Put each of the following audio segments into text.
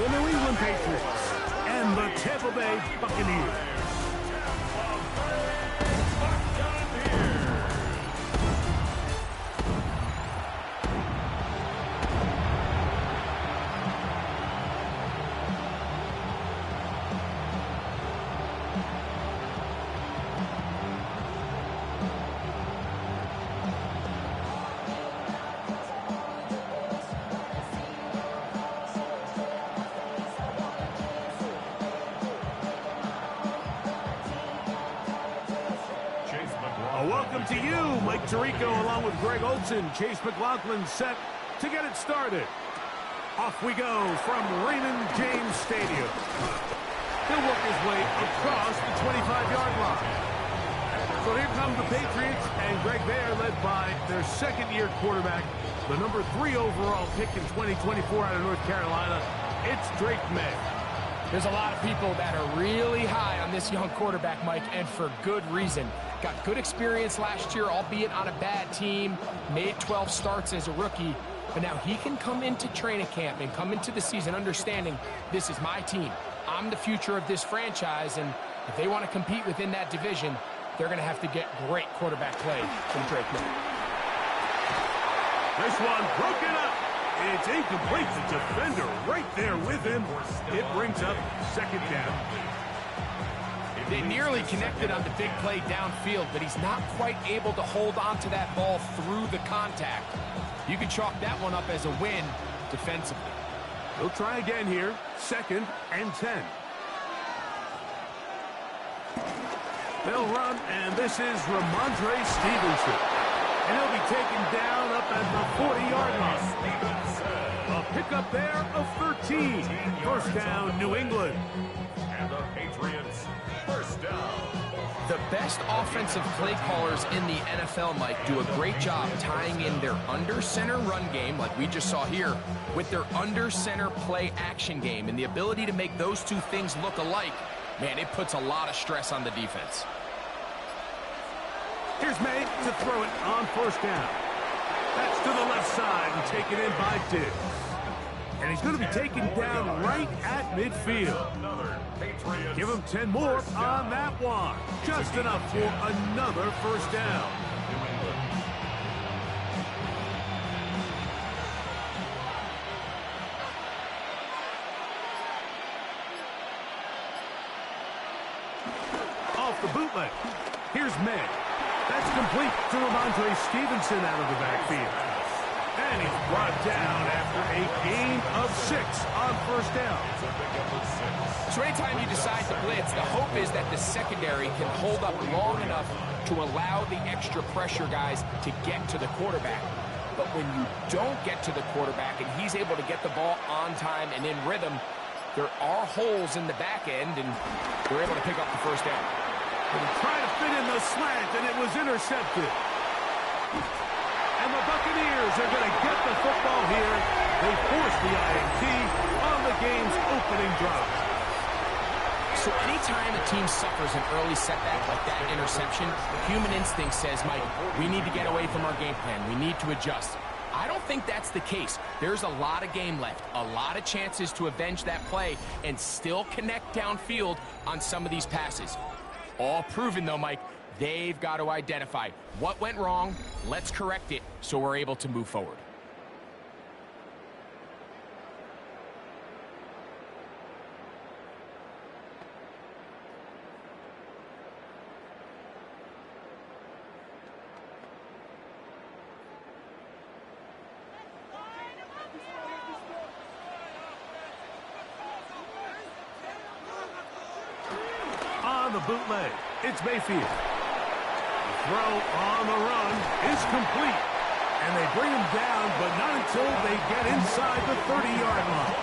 the New England Patriots and the Tampa Bay Buccaneers. Welcome to you, Mike Tirico, along with Greg Olson. Chase McLaughlin set to get it started. Off we go from Raymond James Stadium. He'll work his way across the 25-yard line. So here come the Patriots, and Greg, they are led by their second-year quarterback, the number 3 overall pick in 2024 out of North Carolina. It's Drake May. There's a lot of people that are really high on this young quarterback, Mike, and for good reason. Got good experience last year, albeit on a bad team, made 12 starts as a rookie, but now he can come into training camp and come into the season understanding this is my team. I'm the future of this franchise, and if they want to compete within that division, they're going to have to get great quarterback play from Drake May. This one broken up. It's incomplete. The defender right there with him. It brings up second down. They nearly connected on the big play downfield, but he's not quite able to hold on to that ball through the contact. You can chalk that one up as a win defensively. He'll try again here. 2nd and 10. They'll run, and this is Ramondre Stevenson. And he'll be taken down up at the 40-yard line. A pickup there of 13. First down, New England. And the Patriots, first down. The best offensive play callers in the NFL, Mike, do a great job tying in their under-center run game, like we just saw here, with their under-center play action game. And the ability to make those two things look alike, man, it puts a lot of stress on the defense. Here's May to throw it on first down. That's to the left side and taken in by Diggs. And he's going to be taken down right at midfield. Give him 10 more on that one. Just enough for another first down. Off the bootleg. Here's May. That's complete to Ramondre Stevenson out of the backfield. And he's brought down after a gain of 6 on first down. So anytime you decide to blitz, the hope is that the secondary can hold up long enough to allow the extra pressure guys to get to the quarterback. But when you don't get to the quarterback and he's able to get the ball on time and in rhythm, there are holes in the back end, and they're able to pick up the first down. And he tried to fit in the slant, and it was intercepted. And the Buccaneers are going to get the football here. They force the INT on the game's opening drive. So anytime a team suffers an early setback like that interception, human instinct says, Mike, we need to get away from our game plan. We need to adjust. I don't think that's the case. There's a lot of game left, a lot of chances to avenge that play and still connect downfield on some of these passes. All proven, though, Mike. They've got to identify what went wrong, let's correct it, so we're able to move forward. On the bootleg, it's Mayfield. Throw on the run is complete. And they bring him down, but not until they get inside the 30-yard line.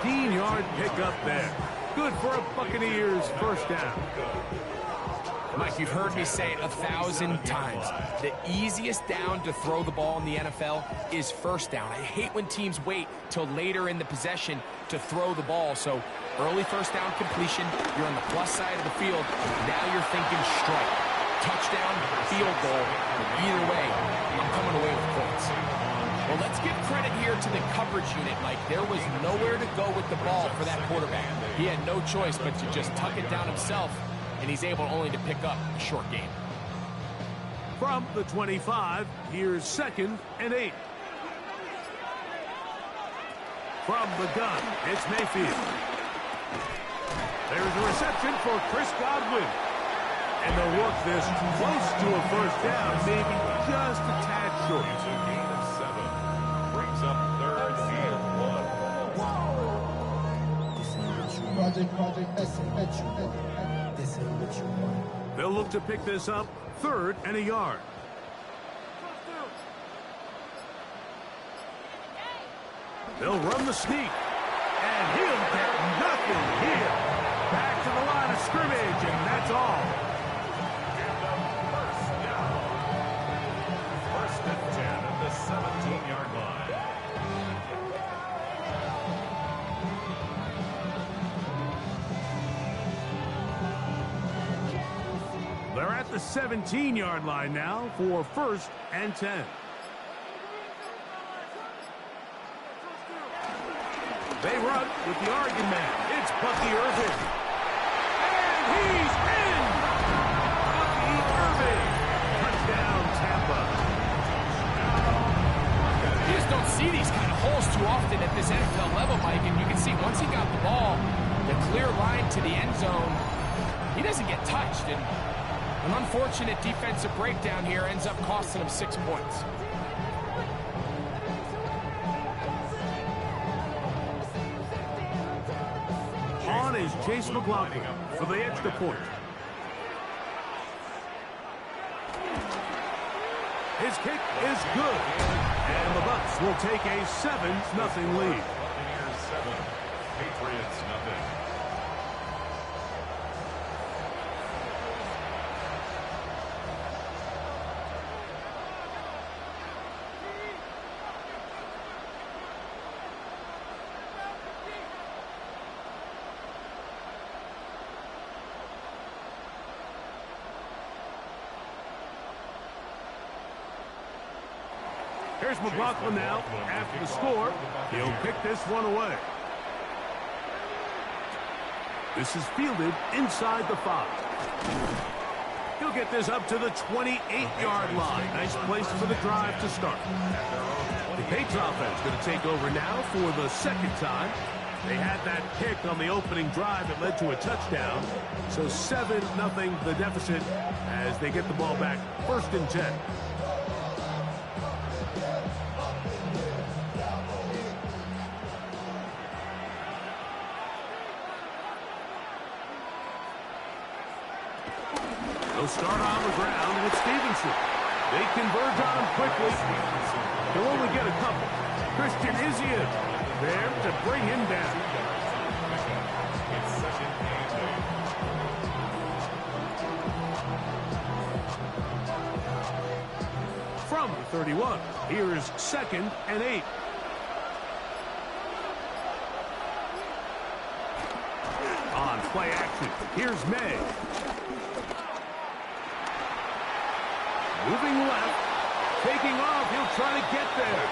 15-yard pickup there. Good for a Buccaneers first down. Mike, you've heard me say it 1,000 times. The easiest down to throw the ball in the NFL is first down. I hate when teams wait till later in the possession to throw the ball. So early first down completion, you're on the plus side of the field. Now you're thinking strike, touchdown, field goal. But either way, I'm coming away with points. Well, let's give credit here to the coverage unit, Mike. There was nowhere to go with the ball for that quarterback. He had no choice but to just tuck it down himself, and he's able only to pick up a short gain. From the 25, here's 2nd and 8. From the gun, it's Mayfield. There's a reception for Chris Godwin. And they'll work this close to a first down, maybe just a tad short. It's a gain of 7. Brings up 3rd and 1. They'll look to pick this up 3rd and a yard. They'll run the sneak. And he'll get nothing here. Back to the line of scrimmage, and that's all. First and 10 at the 17-yard line. They're at the 17-yard line now for 1st and 10. They run with the Oregon man. It's Bucky Irving. And he's in! Bucky Irving. Touchdown, Tampa. You just don't see these kind of holes too often at this NFL level, Mike, and you can see once he got the ball, the clear line to the end zone, he doesn't get touched, and an unfortunate defensive breakdown here ends up costing him 6 points. On is Chase McLaughlin for the extra point. His kick is good. And the Bucs will take a 7-0 lead. Buccaneers 7, Patriots 0. Here's McLaughlin now. After the score, he'll pick this one away. This is fielded inside the 5. He'll get this up to the 28-yard line. Nice place for the drive to start. The Patriots offense going to take over now for the 2nd time. They had that pick on the opening drive that led to a touchdown. So 7-0 the deficit as they get the ball back 1st and 10. They'll start on the ground with Stevenson. They converge on him quickly. He'll only get a couple. Christian Izien there to bring him down. It's 2nd and 8. From the 31, here's 2nd and 8. On play action, here's May. Moving left, taking off, he'll try to get there.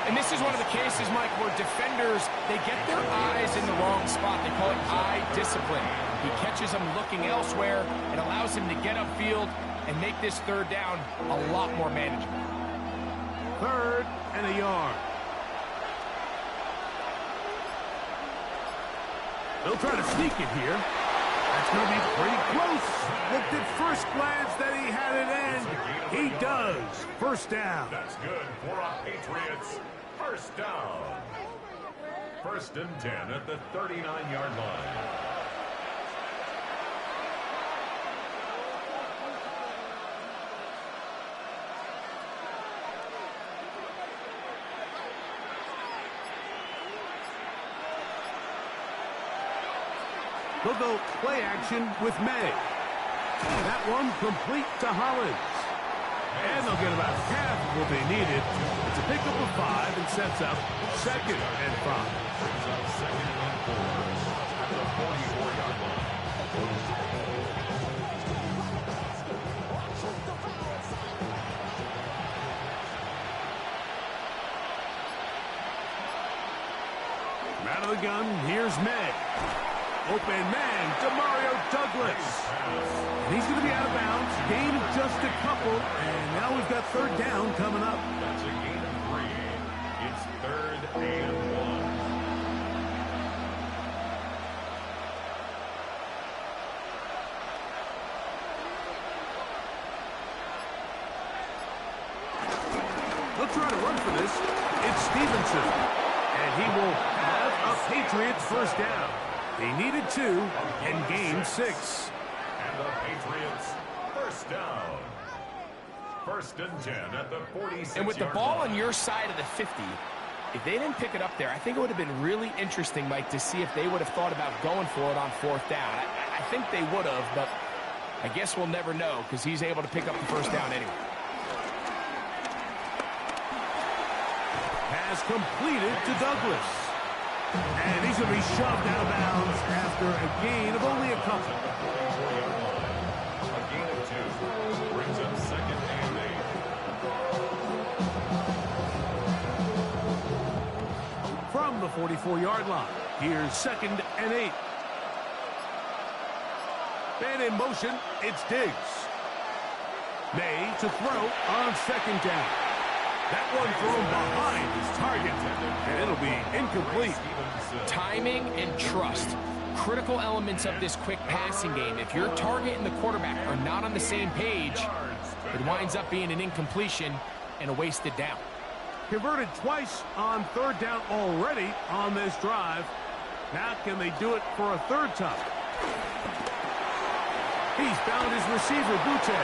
And this is one of the cases, Mike, where defenders, they get their eyes in the wrong spot. They call it eye discipline. He catches them looking elsewhere and allows him to get upfield and make this 3rd down a lot more manageable. 3rd and a yard. They'll try to sneak it here. That's going to be pretty close. Looked at first glance that he had it in. He does. 1st down. That's good for a Patriots 1st down. 1st and 10 at the 39-yard line. They'll go play action with May. That one complete to Hollins. And they'll get about half of what they needed. It's a pickup of 5 and sets up 2nd and 5. Brings up 2nd and 4 at the 44-yard line. Out of the gun, here's May. Open man, Demario Douglas. And he's going to be out of bounds. Gain of just a couple. And now we've got third down coming up. That's a gain of 3. It's 3rd and 1. They'll try to run for this. It's Stevenson. And he will have a Patriots first down. He needed 2 and gained 6. And the Patriots first down. 1st and 10 at the 46-yard And with the ball on your side of the 50, if they didn't pick it up there, I think it would have been really interesting, Mike, to see if they would have thought about going for it on 4th down. I think they would have, but I guess we'll never know because he's able to pick up the first down anyway. Pass completed to Douglas. And he's going to be shoved out of bounds after a gain of only a couple. A gain of 2 brings up 2nd and 8. From the 44-yard line, here's 2nd and 8. And in motion, it's Diggs. May to throw on 2nd down. That one thrown behind his target, and it'll be incomplete. Timing and trust, critical elements of this quick passing game. If your target and the quarterback are not on the same page, it winds up being an incompletion and a wasted down. Converted twice on 3rd down already on this drive. Now can they do it for a 3rd time? He's found his receiver, Butte.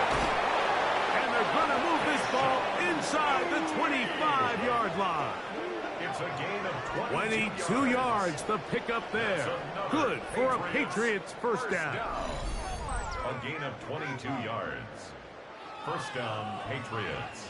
And they're going to move this ball inside the 25-yard line. It's a gain of 22 yards, the pickup there. Good for a Patriots first down. A gain of 22 yards. First down, Patriots.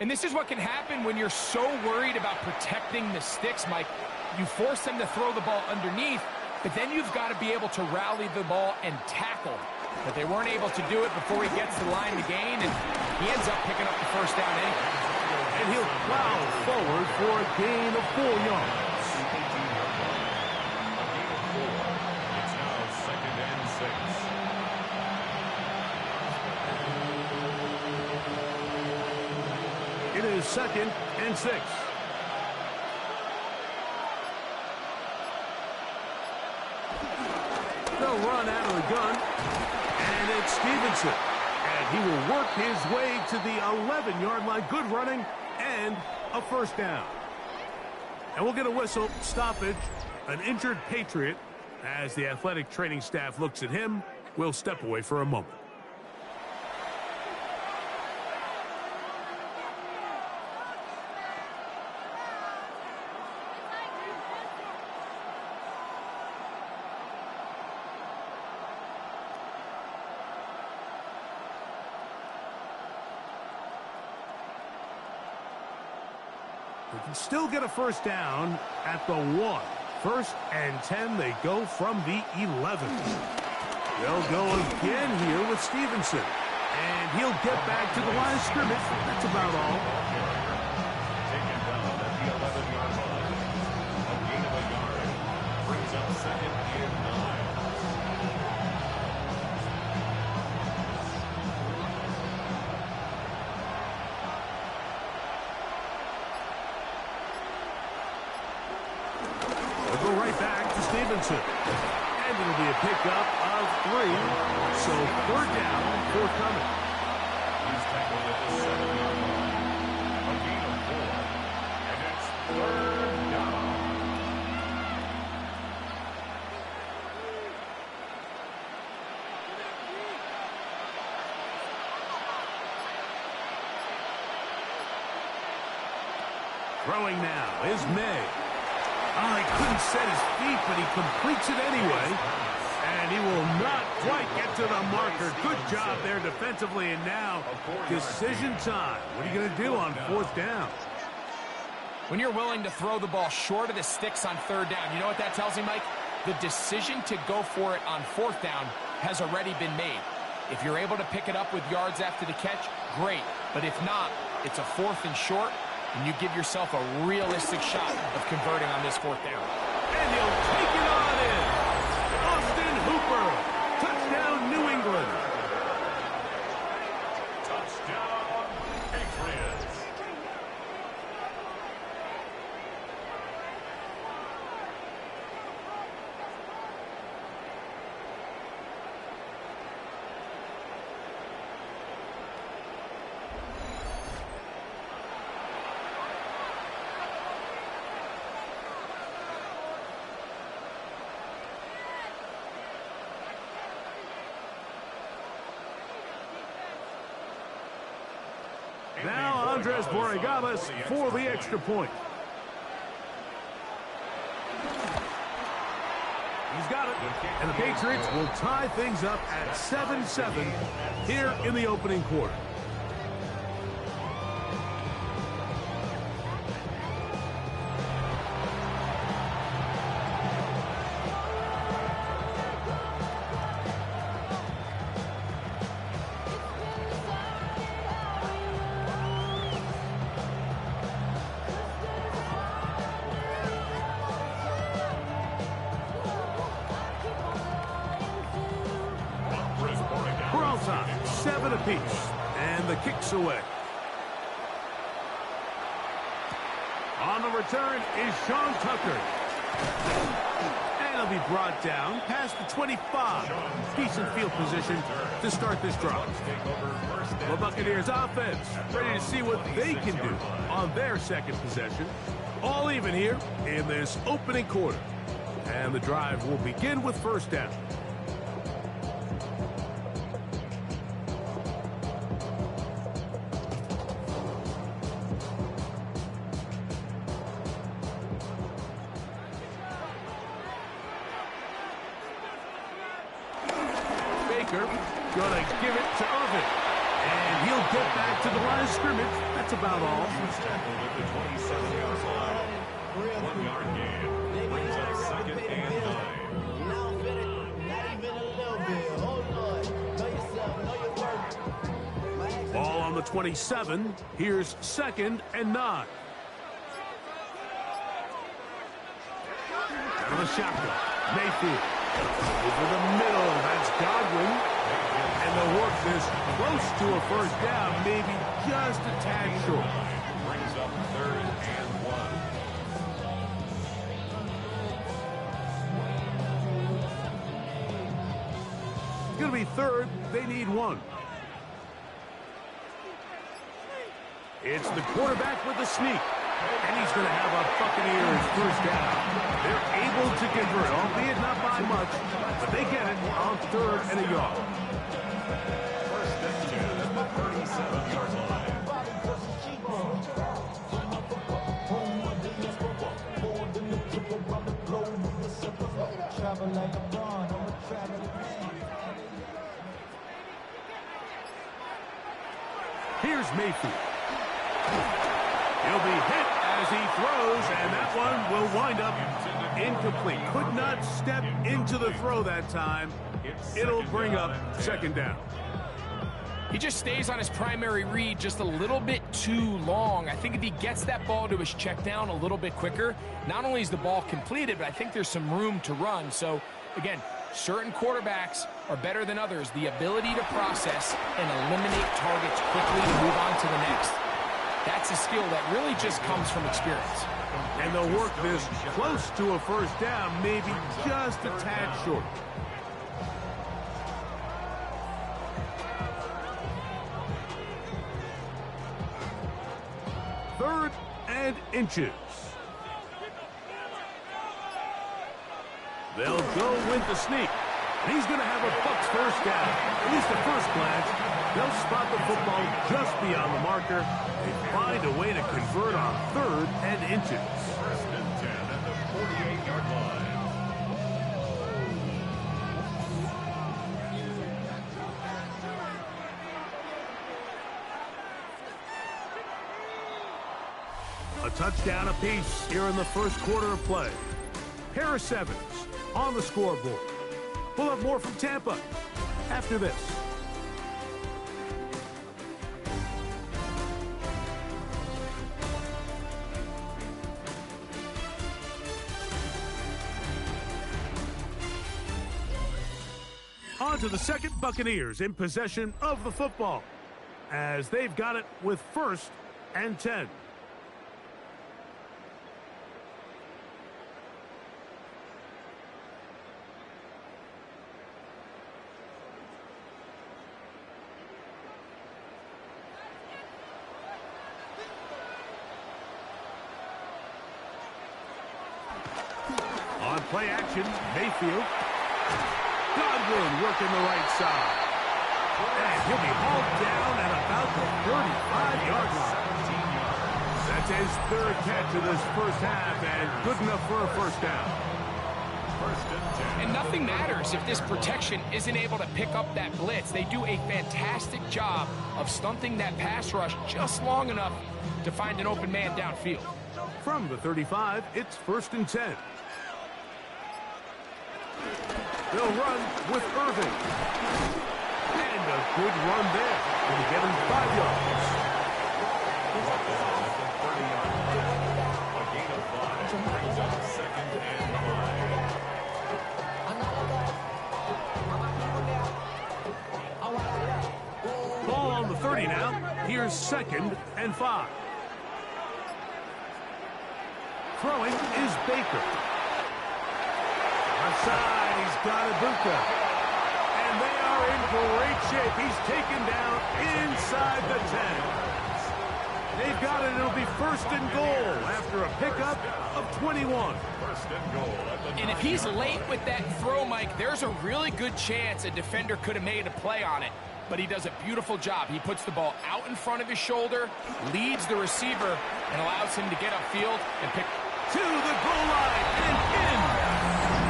And this is what can happen when you're so worried about protecting the sticks, Mike. You force them to throw the ball underneath, but then you've got to be able to rally the ball and tackle. But they weren't able to do it before he gets to the line to gain, and he ends up picking up the first down anyway. And he'll plow forward for a gain of 4 yards. It's now 2nd and 6. It is 2nd and 6. They'll run out of the gun, and it's Stevenson. And he will work his way to the 11-yard line. Good running and a first down. And we'll get a whistle, stoppage, an injured Patriot. As the athletic training staff looks at him, we'll step away for a moment. They can still get a first down at the 1. 1st and 10, they go from the 11. They'll go again here with Stevenson. And he'll get back to the line of scrimmage. That's about all. Taken down at the 11-yard line. A gain of a yard. Brings up 2nd and 9. Go right back to Stevenson. And it'll be a pickup of 3. So 3rd down, forthcoming. He's tackled at the 7-yard line. A gain of 4. And it's 3rd down. Throwing now is May. Oh, he couldn't set his feet, but he completes it anyway. And he will not quite get to the marker. Good job there defensively. And now, decision time. What are you going to do on 4th down? When you're willing to throw the ball short of the sticks on 3rd down, you know what that tells me, Mike? The decision to go for it on 4th down has already been made. If you're able to pick it up with yards after the catch, great. But if not, it's a 4th and short, and you give yourself a realistic shot of converting on this 4th down. And he'll take it on in. Austin Hooper. Touchdown, New England. Touchdown, Patriots. Now Andres Borregamas for the extra point. He's got it. And the Patriots will tie things up at 7-7 here in the opening quarter. We're on time, 7 apiece, and the kick's away. On the return is Sean Tucker. And he'll be brought down past the 25. Decent field position to start this drive. The Buccaneers offense ready to see what they can do on their second possession. All even here in this opening quarter. And the drive will begin with first down. Gonna give it to Irvin. And he'll get back to the line of scrimmage. That's about all. Tackled at the 27-yard line. 1-yard gain. Brings up 2nd and 9. Ball on the 27. Here's 2nd and 9. Out of the shotgun. Mayfield. Over the middle. That's Godwin. And they'll work this close to a first down, maybe just a tad short. Brings up 3rd and 1. It's going to be 3rd. They need 1. It's the quarterback with the sneak. And he's going to have a Buccaneers first down. They're able to convert, albeit not by much, but they get it on 3rd and a yard. 1st and 10 at the 37-yard line. Here's Mayfield. He'll be hit as he throws, and that one will wind up incomplete. Could not step into the throw that time. It'll bring up 2nd down. He just stays on his primary read just a little bit too long. I think if he gets that ball to his check down a little bit quicker, not only is the ball completed, but I think there's some room to run. So, again, certain quarterbacks are better than others. The ability to process and eliminate targets quickly to move on to the next. That's a skill that really just comes from experience. And they'll work this close to a first down, maybe just a tad short. Third and inches. They'll go with the sneak. And he's going to have a Bucs first down. At least at first glance, they'll spot the football just beyond the marker and find a way to convert on 3rd and inches. 1st and 10 at the 48-yard line. A touchdown apiece here in the first quarter of play. Harris Evans on the scoreboard. We'll have more from Tampa after this. On to the second, Buccaneers in possession of the football as they've got it with 1st and 10. On play action, Mayfield. Godwin working the right side. And he'll be hauled down at about the 35-yard line. That's his 3rd catch of this first half and good enough for a first down. And nothing matters if this protection isn't able to pick up that blitz. They do a fantastic job of stunting that pass rush just long enough to find an open man downfield. From the 35, it's 1st and 10. They'll run with Irving. And a good run there. Going to get him 5 yards. A gain of 5 brings up 2nd and 5. Ball on the 30 now. Here's 2nd and 5. Throwing is Baker. Outside, he's got Ibuka. And they are in great shape. He's taken down inside the 10. They've got it. It'll be 1st and goal after a pickup of 21. 1st and goal at the 9. And if he's late with that throw, Mike, there's a really good chance a defender could have made a play on it. But he does a beautiful job. He puts the ball out in front of his shoulder, leads the receiver, and allows him to get upfield and pick. To the goal line and in.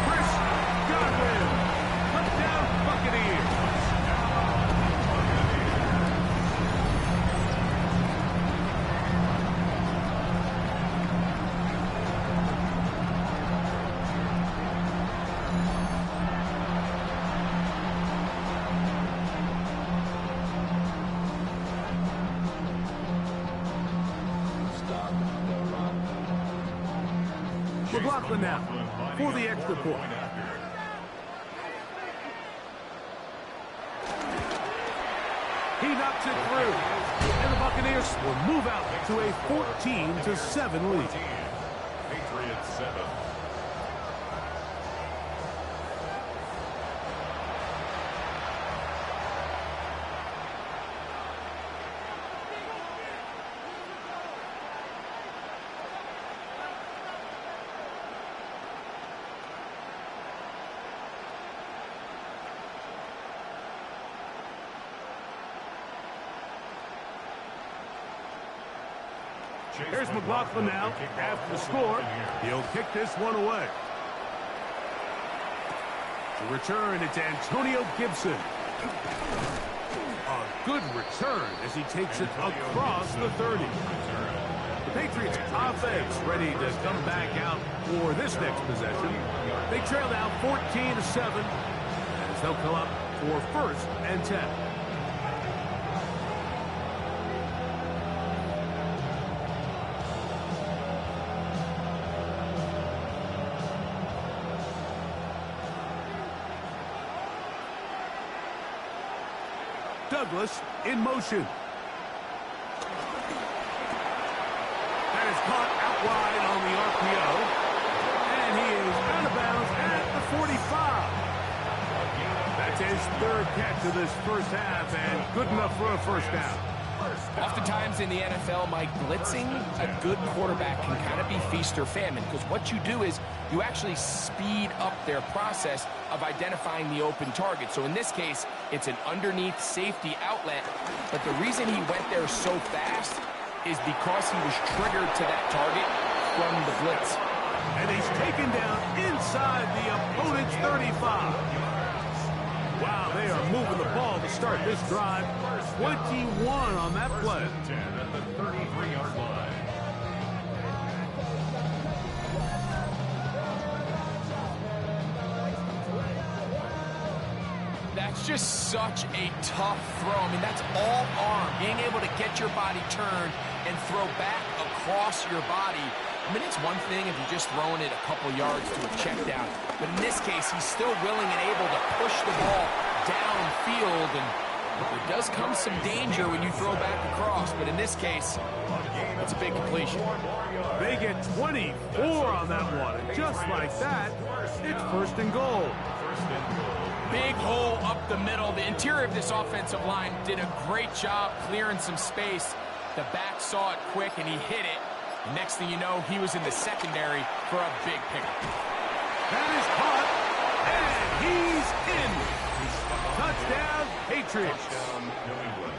Chris Godwin. Touchdown, Buccaneers. McLaughlin now for the extra point. He knocks it through. And the Buccaneers will move out to a 14-7 lead. Patriots 7. Here's McLaughlin now. After the score, he'll kick this one away. To return, it's Antonio Gibson. A good return as he takes it across the 30. The Patriots offense ready to come back out for this next possession. They trail now 14-7 as they'll come up for 1st and 10. Douglas in motion. That is caught out wide on the RPO. And he is out of bounds at the 45. That's his 3rd catch of this first half and good enough for a first down. Oftentimes in the NFL, Mike, blitzing a good quarterback can kind of be feast or famine, because what you do is you actually speed up their process of identifying the open target. So in this case, it's an underneath safety outlet, but the reason he went there so fast is because he was triggered to that target from the blitz. And he's taken down inside the opponent's 35. Wow, they are moving the ball to start this drive. 21 on that play. 10 at the 33-yard line. That's just such a tough throw. I mean, that's all arm. Being able to get your body turned and throw back across your body. I mean, it's one thing if you're just throwing it a couple yards to a check down. But in this case, he's still willing and able to push the ball downfield, and there does come some danger when you throw back across, but in this case, it's a big completion. They get 24 on that one, and just like that, it's first and goal. Big hole up the middle. The interior of this offensive line did a great job clearing some space. The back saw it quick, and he hit it. The next thing you know, he was in the secondary for a big pickup. That is caught, and he's in. Touchdown, Patriots. Touchdown, New England.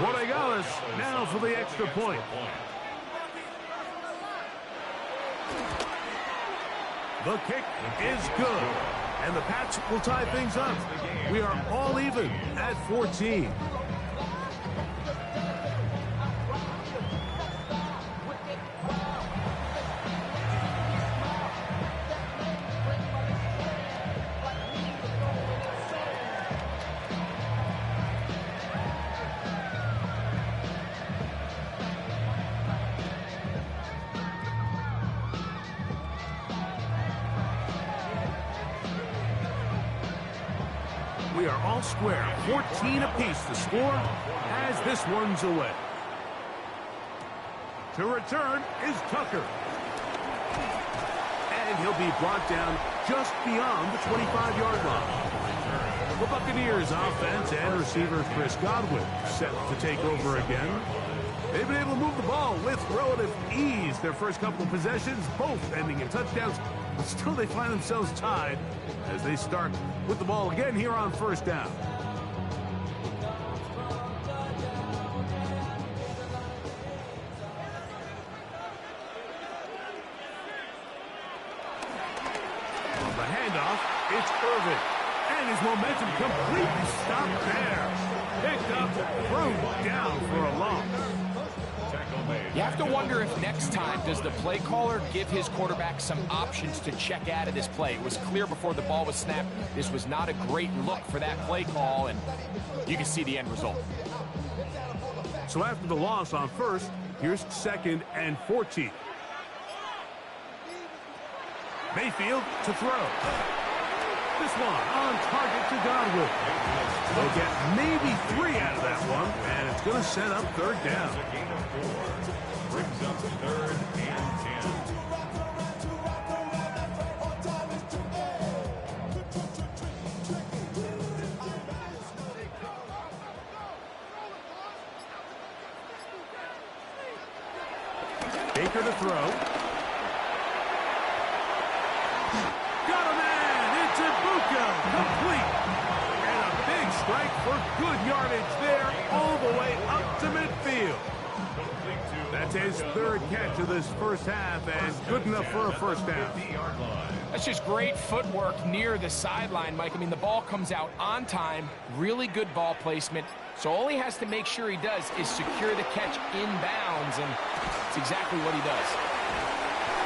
Rodriguez now for the extra point. The kick is good, and the Pats will tie things up. We are all even at 14. We are all square, 14 apiece to score as this one's away. To return is Tucker. And he'll be brought down just beyond the 25-yard line. The Buccaneers offense and receiver Chris Godwin set to take over again. They've been able to move the ball with relative ease. Their first couple of possessions, both ending in touchdowns, but still they find themselves tied as they start with the ball again here on first down. On the handoff, it's Irvin. And his momentum completely stopped there. Picked up, thrown down for a loss. You have to wonder if next time, does the play caller give his quarterback some options to check out of this play? It was clear before the ball was snapped, this was not a great look for that play call, and you can see the end result. So after the loss on first, here's second and 14. Mayfield to throw. This one on target to Godwin. They'll get maybe 3 out of that one, and it's going to set up third down. Brings up third and 10. Baker to throw. Got a man. It's Ibuka. Complete. And a big strike for good yardage there all the way up to midfield. That's his third catch of this first half, and good enough for a first down. That's just great footwork near the sideline, Mike. I mean, the ball comes out on time, really good ball placement. So all he has to make sure he does is secure the catch inbounds, and it's exactly what he does.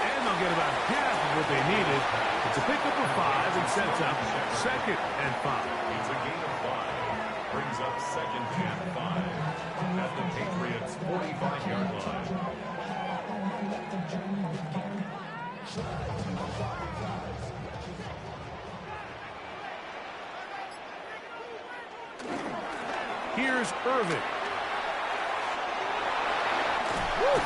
And they'll get about half of what they needed. It's a pickup of 5 and sets up second and 5. It's a gain of 5. Brings up second and 5 at the Patriots' 45-yard line. Here's Irvin. Woo!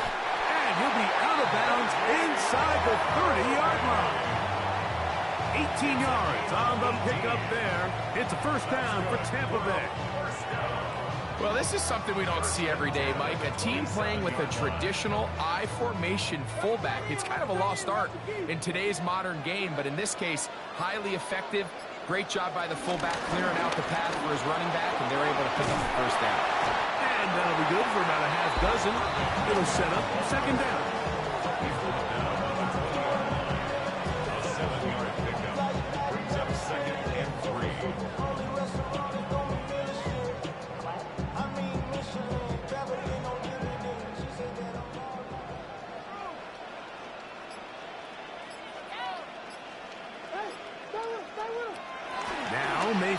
And he'll be out of bounds inside the 30-yard line. 18 yards on the pickup there. It's a first down for Tampa Bay. Well, this is something we don't see every day, Mike. A team playing with a traditional I formation fullback. It's kind of a lost art in today's modern game, but in this case, highly effective. Great job by the fullback clearing out the path for his running back, and they're able to pick up the first down. And that'll be good for about a half dozen. It'll set up second down. A 7-yard pickup brings up second and 3.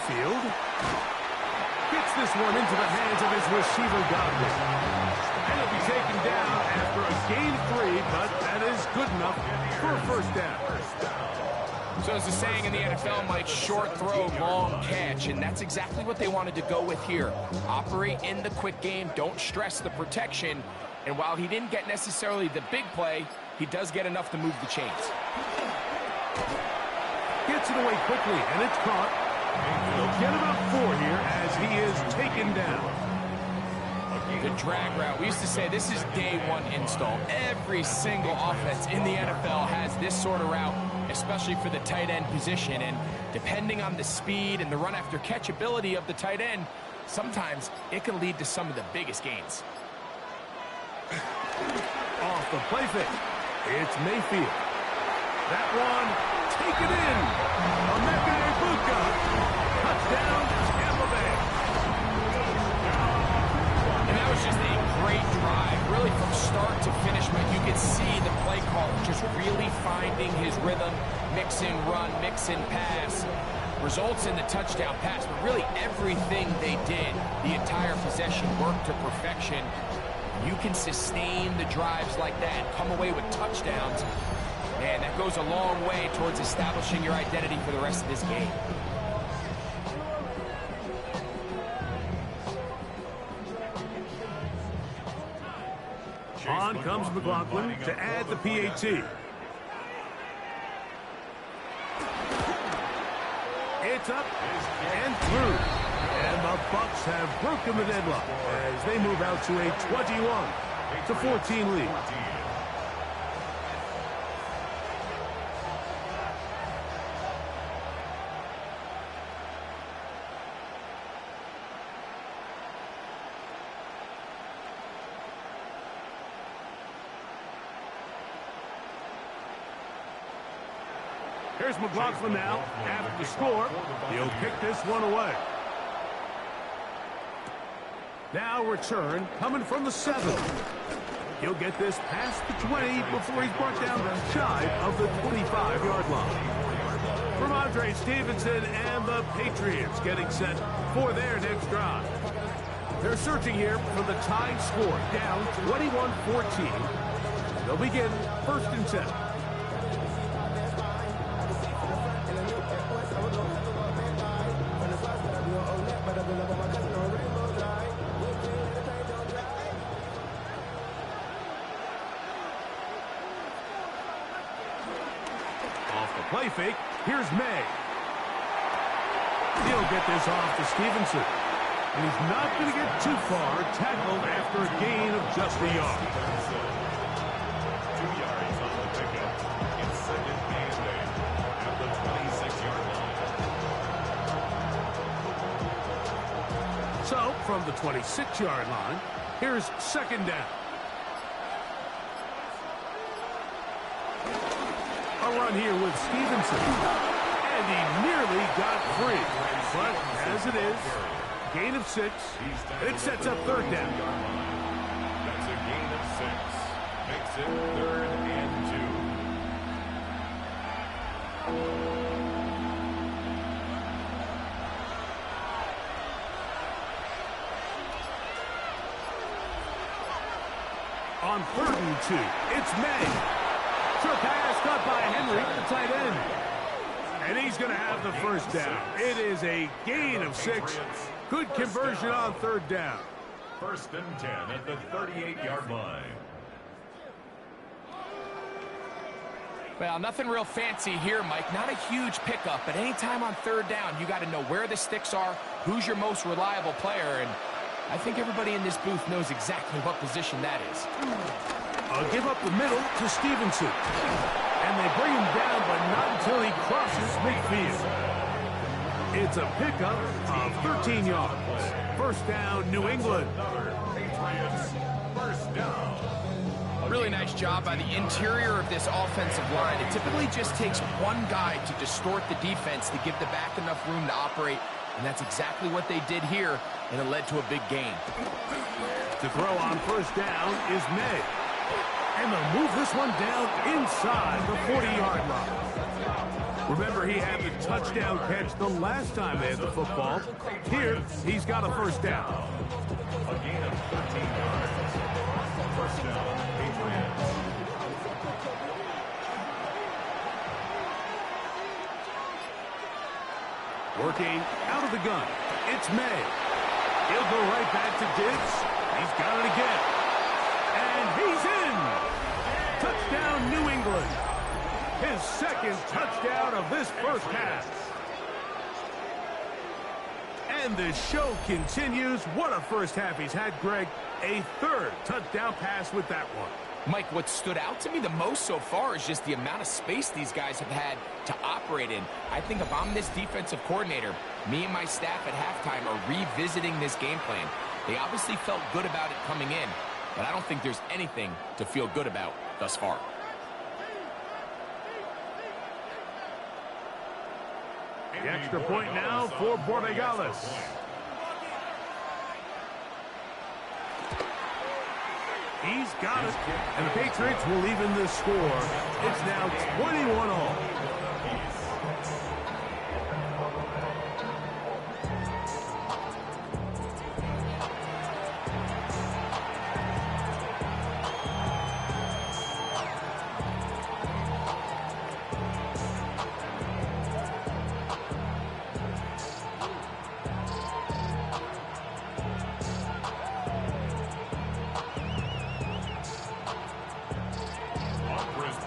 Mayfield. Gets this one into the hands of his receiver, Gameday. And he'll be taken down after a gain of 3, but that is good enough for a first down. So as the saying in the NFL, Mike, short throw, long catch, and that's exactly what they wanted to go with here. Operate in the quick game, don't stress the protection, and while he didn't get necessarily the big play, he does get enough to move the chains. Gets it away quickly, and it's caught. He'll get about 4 here as he is taken down. The drag route. We used to say this is day one install. Every single offense in the NFL has this sort of route, especially for the tight end position. And depending on the speed and the run after catch ability of the tight end, sometimes it can lead to some of the biggest gains. Off the play fake. It's Mayfield. That one taken in. Emeka Egbuka. Touchdown, Tampa Bay. And that was just a great drive, really from start to finish, but you could see the play call just really finding his rhythm, mix and run, mix and pass. Results in the touchdown pass, but really everything they did, the entire possession worked to perfection. You can sustain the drives like that and come away with touchdowns. Man, that goes a long way towards establishing your identity for the rest of this game. On comes McLaughlin to add the PAT. It's up and through. And the Bucs have broken the deadlock as they move out to a 21-14 lead. Here's McLaughlin now. After the score, he'll kick this one away. Now return coming from the 7. He'll get this past the 20 before he's brought down shy of the 25-yard line. From Andre Stevenson and the Patriots getting set for their next drive. They're searching here for the tie score, down 21-14. They'll begin 1st and 10. Play fake. Here's May. He'll get this off to Stevenson. And he's not going to get too far. Tackled after a gain of just a yard. 2 yards on the pickup. It's second Gameday at the 26-yard line. So, from the 26-yard line, here's 2nd down. A run here with Stevenson. And he nearly got free. But as it is, gain of 6. It sets up 3rd down. That's a gain of 6. Makes it 3rd and 2. On 3rd and 2, it's May. Short pass caught by Henry, the tight end. And he's going to have the 1st down. It is a gain of 6. Good conversion on 3rd down. 1st and 10 at the 38-yard line. Well, nothing real fancy here, Mike. Not a huge pickup, but anytime on 3rd down, you got to know where the sticks are, who's your most reliable player, and I think everybody in this booth knows exactly what position that is. Give up the middle to Stevenson. And they bring him down, but not until he crosses midfield. It's a pickup of 13 yards. 1st down, New England. Patriots, 1st down. Really nice job by the interior of this offensive line. It typically just takes one guy to distort the defense to give the back enough room to operate, and that's exactly what they did here, and it led to a big gain. To throw on 1st down is May. And they'll move this one down inside the 40-yard line. Remember, he had the touchdown catch the last time they had the football. Here, he's got a first down. A gain of 13 yards. First down, Patriots. Working out of the gun. It's May. He'll go right back to Diggs. He's got it again. And he's in. Touchdown, New England. His second touchdown of this first half. And the show continues. What a first half he's had, Greg. A third touchdown pass with that one. Mike, what stood out to me the most so far is just the amount of space these guys have had to operate in. I think if I'm this defensive coordinator, me and my staff at halftime are revisiting this game plan. They obviously felt good about it coming in, but I don't think there's anything to feel good about thus far. The extra point now for Borregales. He's got it. And the Patriots will even this score. It's now 21 all.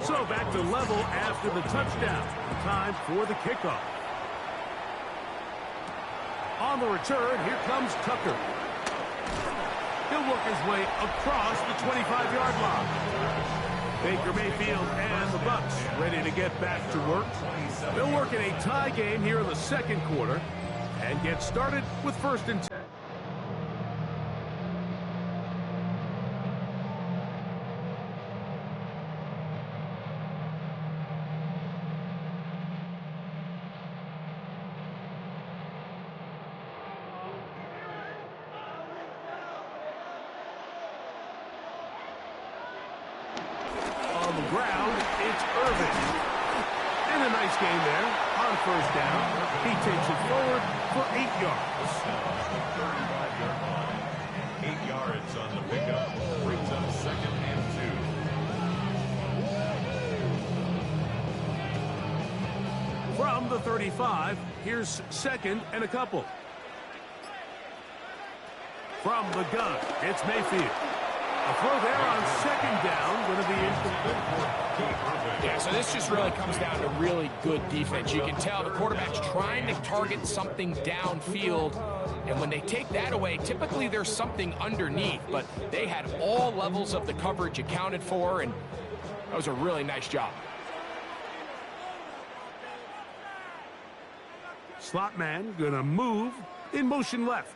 So back to level after the touchdown. Time for the kickoff. On the return, here comes Tucker. He'll work his way across the 25-yard line. Baker Mayfield and the Bucs ready to get back to work. They'll work in a tie game here in the second quarter and get started with 1st and 10. On the ground, it's Irvin. And a nice game there on 1st down. He takes it forward for 8 yards. 35-yard line. 8 yards on the pickup. Brings up 2nd and 2. From the 35, here's 2nd and a couple. From the gun, it's Mayfield. A throw there on 2nd down, going to be incomplete. Yeah, so this just really comes down to really good defense. You can tell the quarterback's trying to target something downfield, and when they take that away, typically there's something underneath, but they had all levels of the coverage accounted for, and that was a really nice job. Slot man going to move in motion left.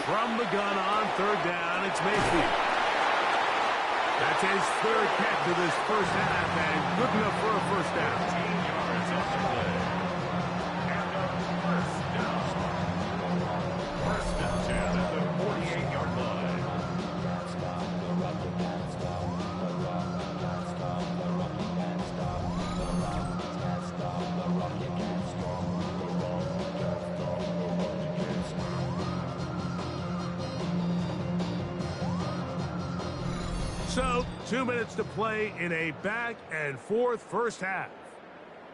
From the gun on 3rd down, it's Mayfield. That's his 3rd catch of this first half, and good enough for a first down. 10 yards on the play. And a first down. 1st and 10 at the 48-yard line. So, 2 minutes to play in a back-and-forth first half.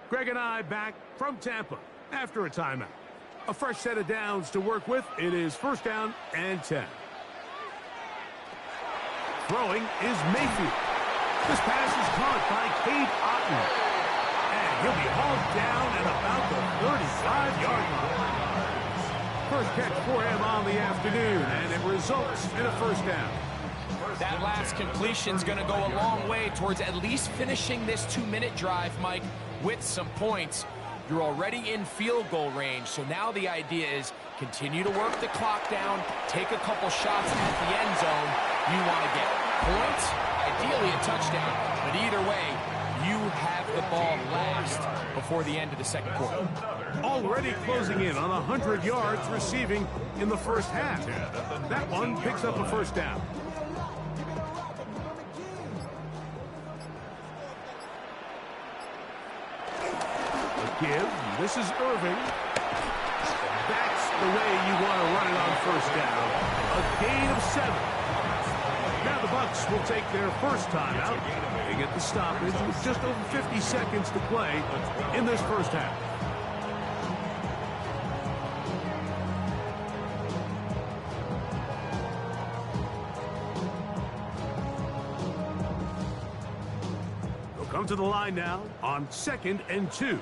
Greg and I back from Tampa after a timeout. A fresh set of downs to work with. It is 1st down and 10. Throwing is Mayfield. This pass is caught by Cade Otton. And he'll be hauled down at about the 35-yard line. First catch for him on the afternoon, and it results in a first down. That last completion's going to go a long way towards at least finishing this 2-minute drive, Mike, with some points. You're already in field goal range, so now the idea is continue to work the clock down, take a couple shots at the end zone. You want to get points, ideally a touchdown, but either way, you have the ball last before the end of the second quarter. Already closing in on 100 yards receiving in the first half. That one picks up a first down. give. This is Irving. That's the way you want to run it on first down. A gain of 7. Now the Bucs will take their first timeout. They get the stoppage with just over 50 seconds to play in this first half. They'll come to the line now on 2nd and 2.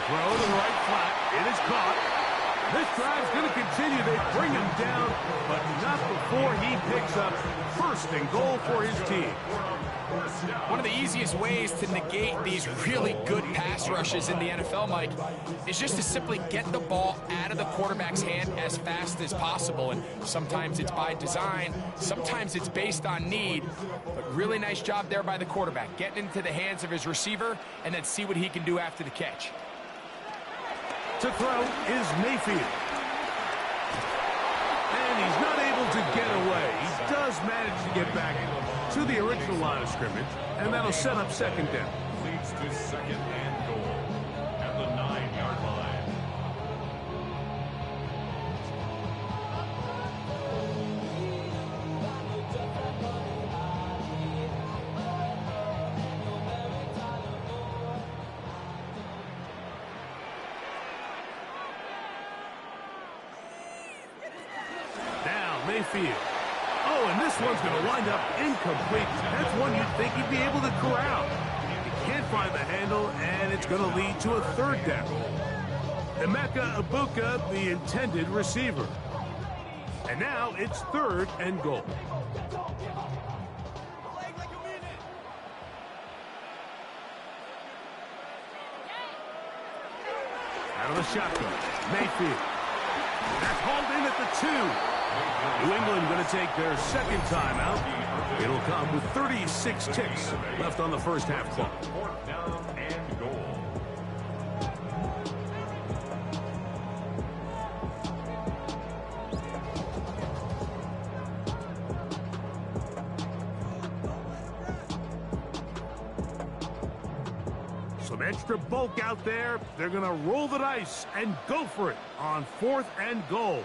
Throw to the right flat. It is caught. This drive's going to continue. They bring him down, but not before he picks up 1st and goal for his team. One of the easiest ways to negate these really good pass rushes in the NFL, Mike, is just to simply get the ball out of the quarterback's hand as fast as possible. And sometimes it's by design, sometimes it's based on need. But really nice job there by the quarterback, getting into the hands of his receiver and then see what he can do after the catch. To throw is Mayfield. And he's not able to get away. He does manage to get back to the original line of scrimmage, and that'll set up 2nd down. Leads to 2nd and goal at the 9-yard line. Mayfield. Oh, and this one's going to wind up incomplete. That's one you'd think he'd be able to corral. He can't find the handle, and it's going to lead to a 3rd down. Emeka Ibuka, the intended receiver. And now it's 3rd and goal. Out of the shotgun, Mayfield. That's hauled in at the 2. New England going to take their 2nd timeout. It'll come with 36 ticks left on the first half clock. 4th down and goal. Some extra bulk out there. They're going to roll the dice and go for it on 4th and goal.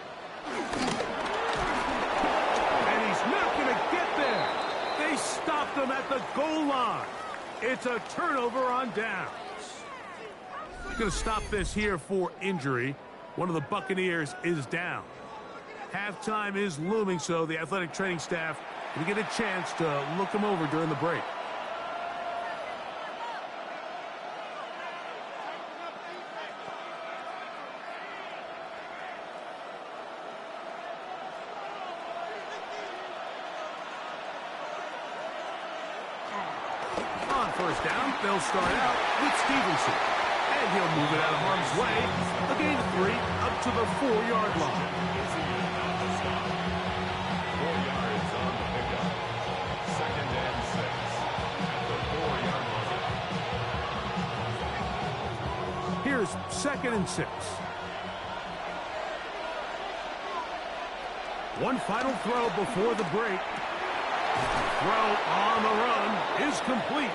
Not going to get there. They stopped them at the goal line. It's a turnover on downs. Going to stop this here for injury. One of the Buccaneers is down. Halftime is looming, so the athletic training staff will get a chance to look him over during the break. First down, they'll start out with Stevenson. And he'll move it out of harm's way. A gain of 3 up to the 4-yard line. 4 yards on the pickup. 2nd and 6 at the 4-yard line. Here's 2nd and 6. One final throw before the break. Throw on the run is complete.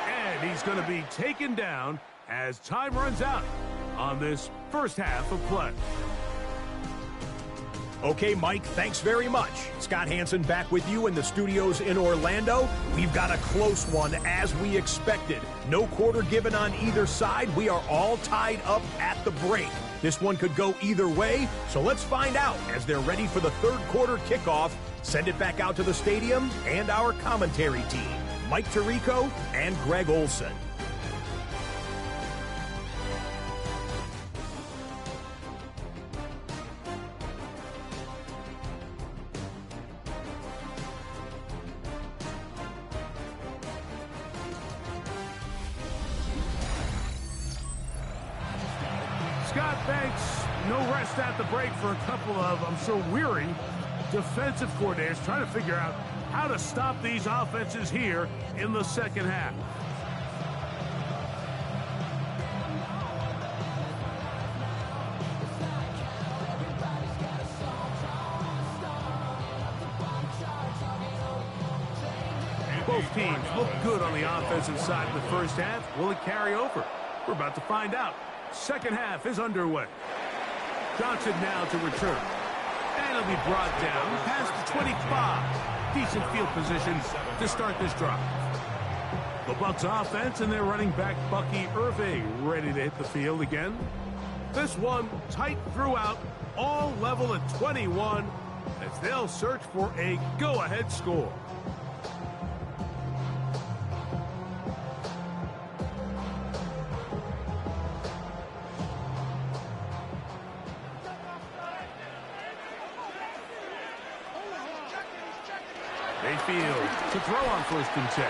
And he's going to be taken down as time runs out on this first half of play. Okay, Mike, thanks very much. Scott Hansen back with you in the studios in Orlando. We've got a close one as we expected. No quarter given on either side. We are all tied up at the break. This one could go either way, so let's find out as they're ready for the 3rd quarter kickoff. Send it back out to the stadium and our commentary team, Mike Tirico and Greg Olson. Scott, thanks. No rest at the break for a couple of, I'm sure, weary defensive coordinators trying to figure out how to stop these offenses here in the second half. Both teams look good on the offensive side in the first half. Will it carry over? We're about to find out. Second half is underway. Johnson now to return. And he'll be brought down past the 25. Decent field position to start this drive. The Bucs offense and their running back Bucky Irving ready to hit the field again. This one tight throughout, all level at 21 as they'll search for a go-ahead score. Mayfield to throw on 1st and 10.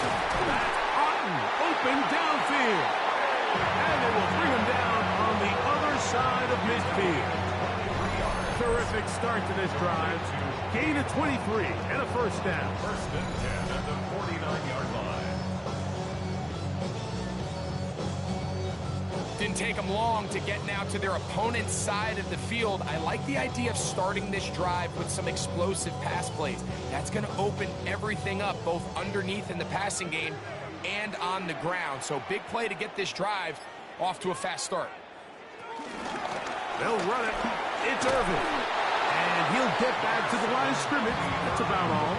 That's Otten, open downfield. And they will bring him down on the other side of midfield. Terrific start to this drive. Gain of 23 and a 1st down. 1st and 10 at the 49-yard line. Didn't take them long to get now to their opponent's side of the field. I like the idea of starting this drive with some explosive pass plays. That's going to open everything up, both underneath in the passing game and on the ground. So big play to get this drive off to a fast start. They'll run it. It's Irving. And he'll get back to the line of scrimmage. That's about all.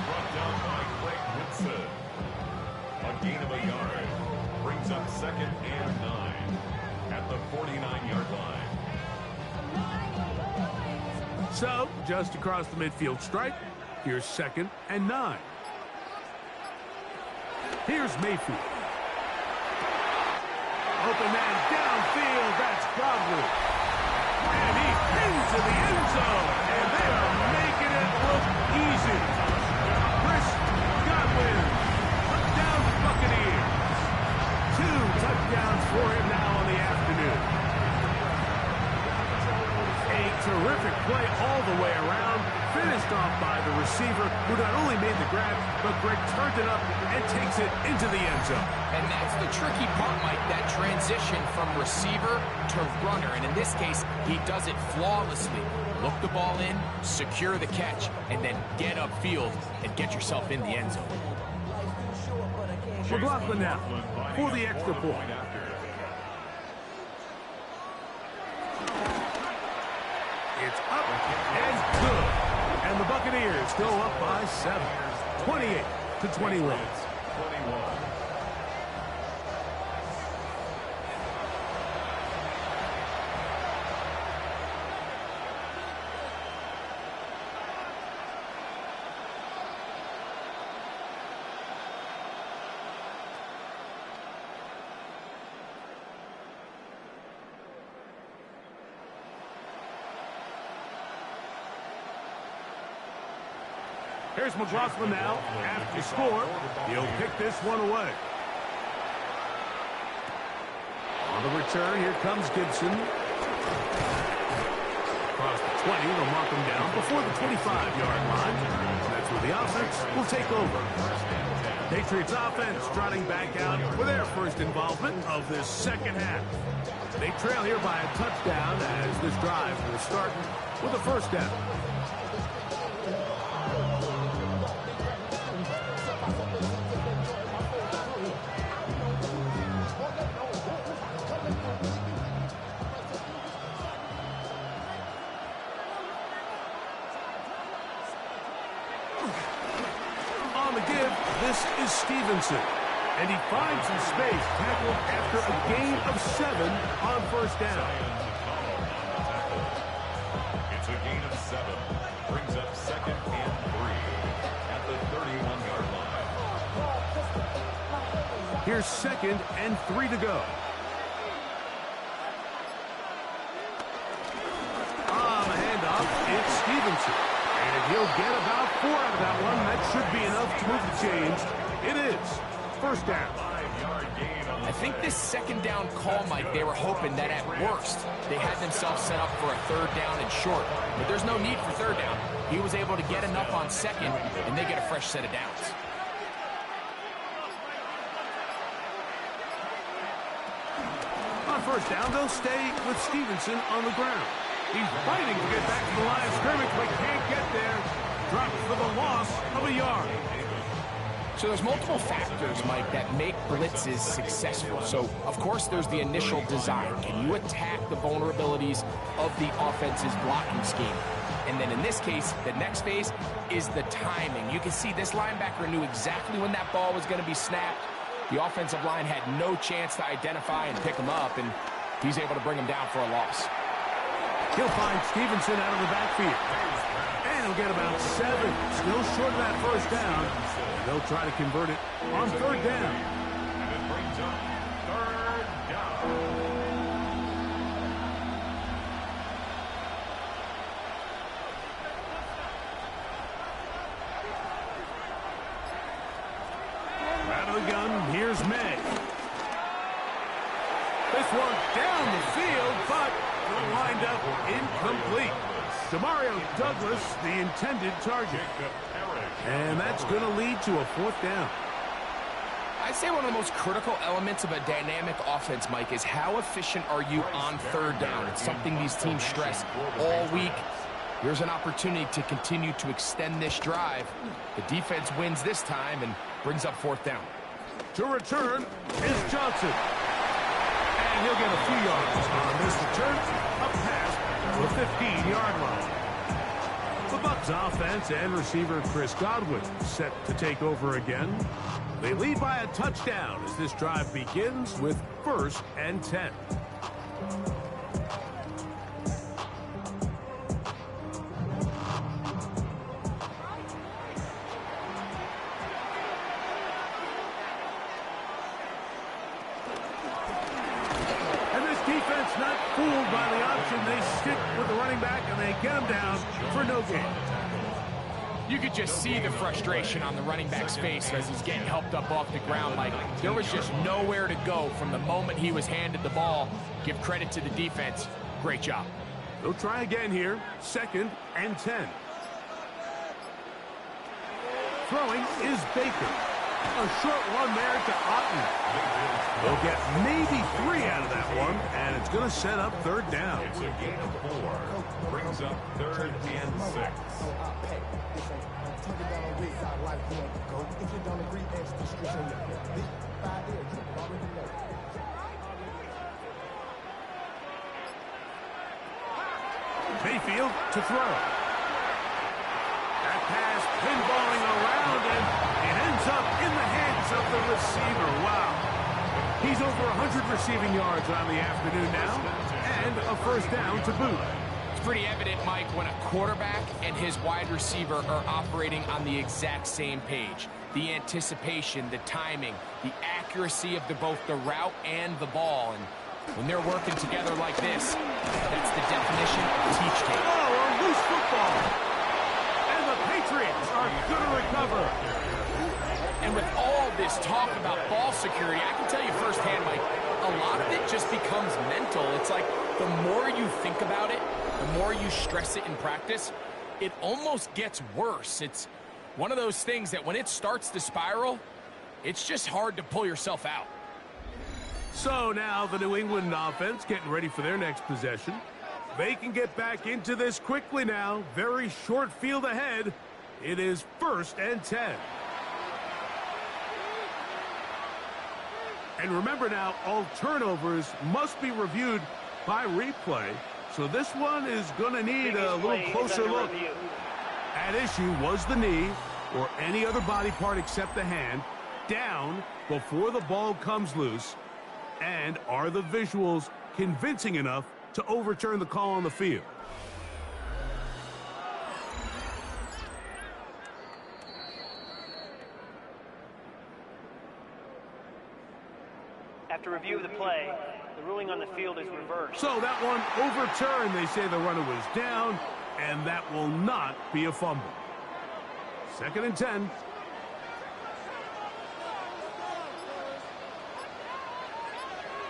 Brought down by Craig Woodson. A gain of a yard. Brings up 2nd and 9 at the 49-yard line. So, just across the midfield stripe, here's 2nd and 9. Here's Mayfield. Open man downfield, that's Godwin. And he into the end zone, and they are making it look easy. Chris Godwin, touchdown Buccaneers. 2 touchdowns for him now on the afternoon. A terrific play all the way around, finished off by the receiver, who not only made the grab, but Greg turned it up and takes it into the end zone. And that's the tricky part, Mike, that transition from receiver to runner. And in this case, he does it flawlessly. Look the ball in, secure the catch, and then get upfield and get yourself in the end zone. McLaughlin now for the extra point. It's up and good. And the Buccaneers go up by 7. 28-21. Here's McLaughlin now. After the score, he'll pick this one away. On the return, here comes Gibson. Across the 20, they'll mark him down before the 25-yard line. That's where the offense will take over. Patriots offense trotting back out for their first involvement of this second half. They trail here by a touchdown as this drive will start with a 1st down. This is Stevenson, and he finds some space, tackled after a gain of 7 on 1st down. It's a gain of 7. Brings up 2nd and 3 at the 31-yard line. Here's 2nd and 3 to go. On the handoff, it's Stevenson. And he'll get about 4 out of that one. That should be enough to move the chains. It is 1st down. I think this 2nd down call, Mike, they were hoping that at worst they had themselves set up for a 3rd down and short. But there's no need for 3rd down. He was able to get enough on 2nd, and they get a fresh set of downs. On 1st down, they'll stay with Stevenson on the ground. He's fighting to get back to the line of scrimmage, but can't get there. dropped for the loss of a yard. So there's multiple factors, Mike, that make blitzes successful. So, of course, there's the initial design. Can you attack the vulnerabilities of the offense's blocking scheme? And then in this case, the next phase is the timing. You can see this linebacker knew exactly when that ball was going to be snapped. The offensive line had no chance to identify and pick him up, and he's able to bring him down for a loss. He'll find Stevenson out of the backfield. And he'll get about 7. Still short of that first down. And they'll try to convert it on third down. And it brings up third down. Out of the gun, here's May. This one down the field, but will wind up incomplete. Demario Douglas, the intended target. And that's going to lead to a fourth down. I'd say one of the most critical elements of a dynamic offense, Mike, is how efficient are you on third down. It's something these teams stress all week. Here's an opportunity to continue to extend this drive. The defense wins this time and brings up fourth down. To return is Johnson. And he'll get a few yards on this return, up past the 15-yard line. The Bucs offense and receiver Chris Godwin set to take over again. They lead by a touchdown as this drive begins with 1st and 10. Not fooled by the option. They stick with the running back and they get him down for no gain. You could just see the frustration on the running back's face as he's getting helped up off the ground. Like, there was just nowhere to go from the moment he was handed the ball. Give credit to the defense. Great job. They'll try again here. 2nd and 10. Throwing is Baker. A short one there to Otten. They'll get maybe 3 out of that one, and it's going to set up third down. It's a gain of 4. Brings up 3rd and 6. Mayfield to throw. That pass pinballing around, and it ends up in the hands of the receiver. Wow. He's over 100 receiving yards on the afternoon now, and a first down to boot. It's pretty evident, Mike, when a quarterback and his wide receiver are operating on the exact same page. The anticipation, the timing, the accuracy of both the route and the ball. And when they're working together like this, that's the definition of teach tape. Oh, a loose football. And the Patriots are going to recover. And with all this talk about ball security, I can tell you firsthand, Mike, a lot of it just becomes mental. It's like the more you think about it, the more you stress it in practice, it almost gets worse. It's one of those things that when it starts to spiral, it's just hard to pull yourself out. So now the New England offense getting ready for their next possession. They can get back into this quickly now. Very short field ahead. It is 1st and 10. And remember now, all turnovers must be reviewed by replay. So this one is going to need a little closer look. At issue was the knee or any other body part except the hand down before the ball comes loose. And are the visuals convincing enough to overturn the call on the field? After review of the play, the ruling on the field is reversed. So that one overturned. They say the runner was down, and that will not be a fumble. 2nd and 10.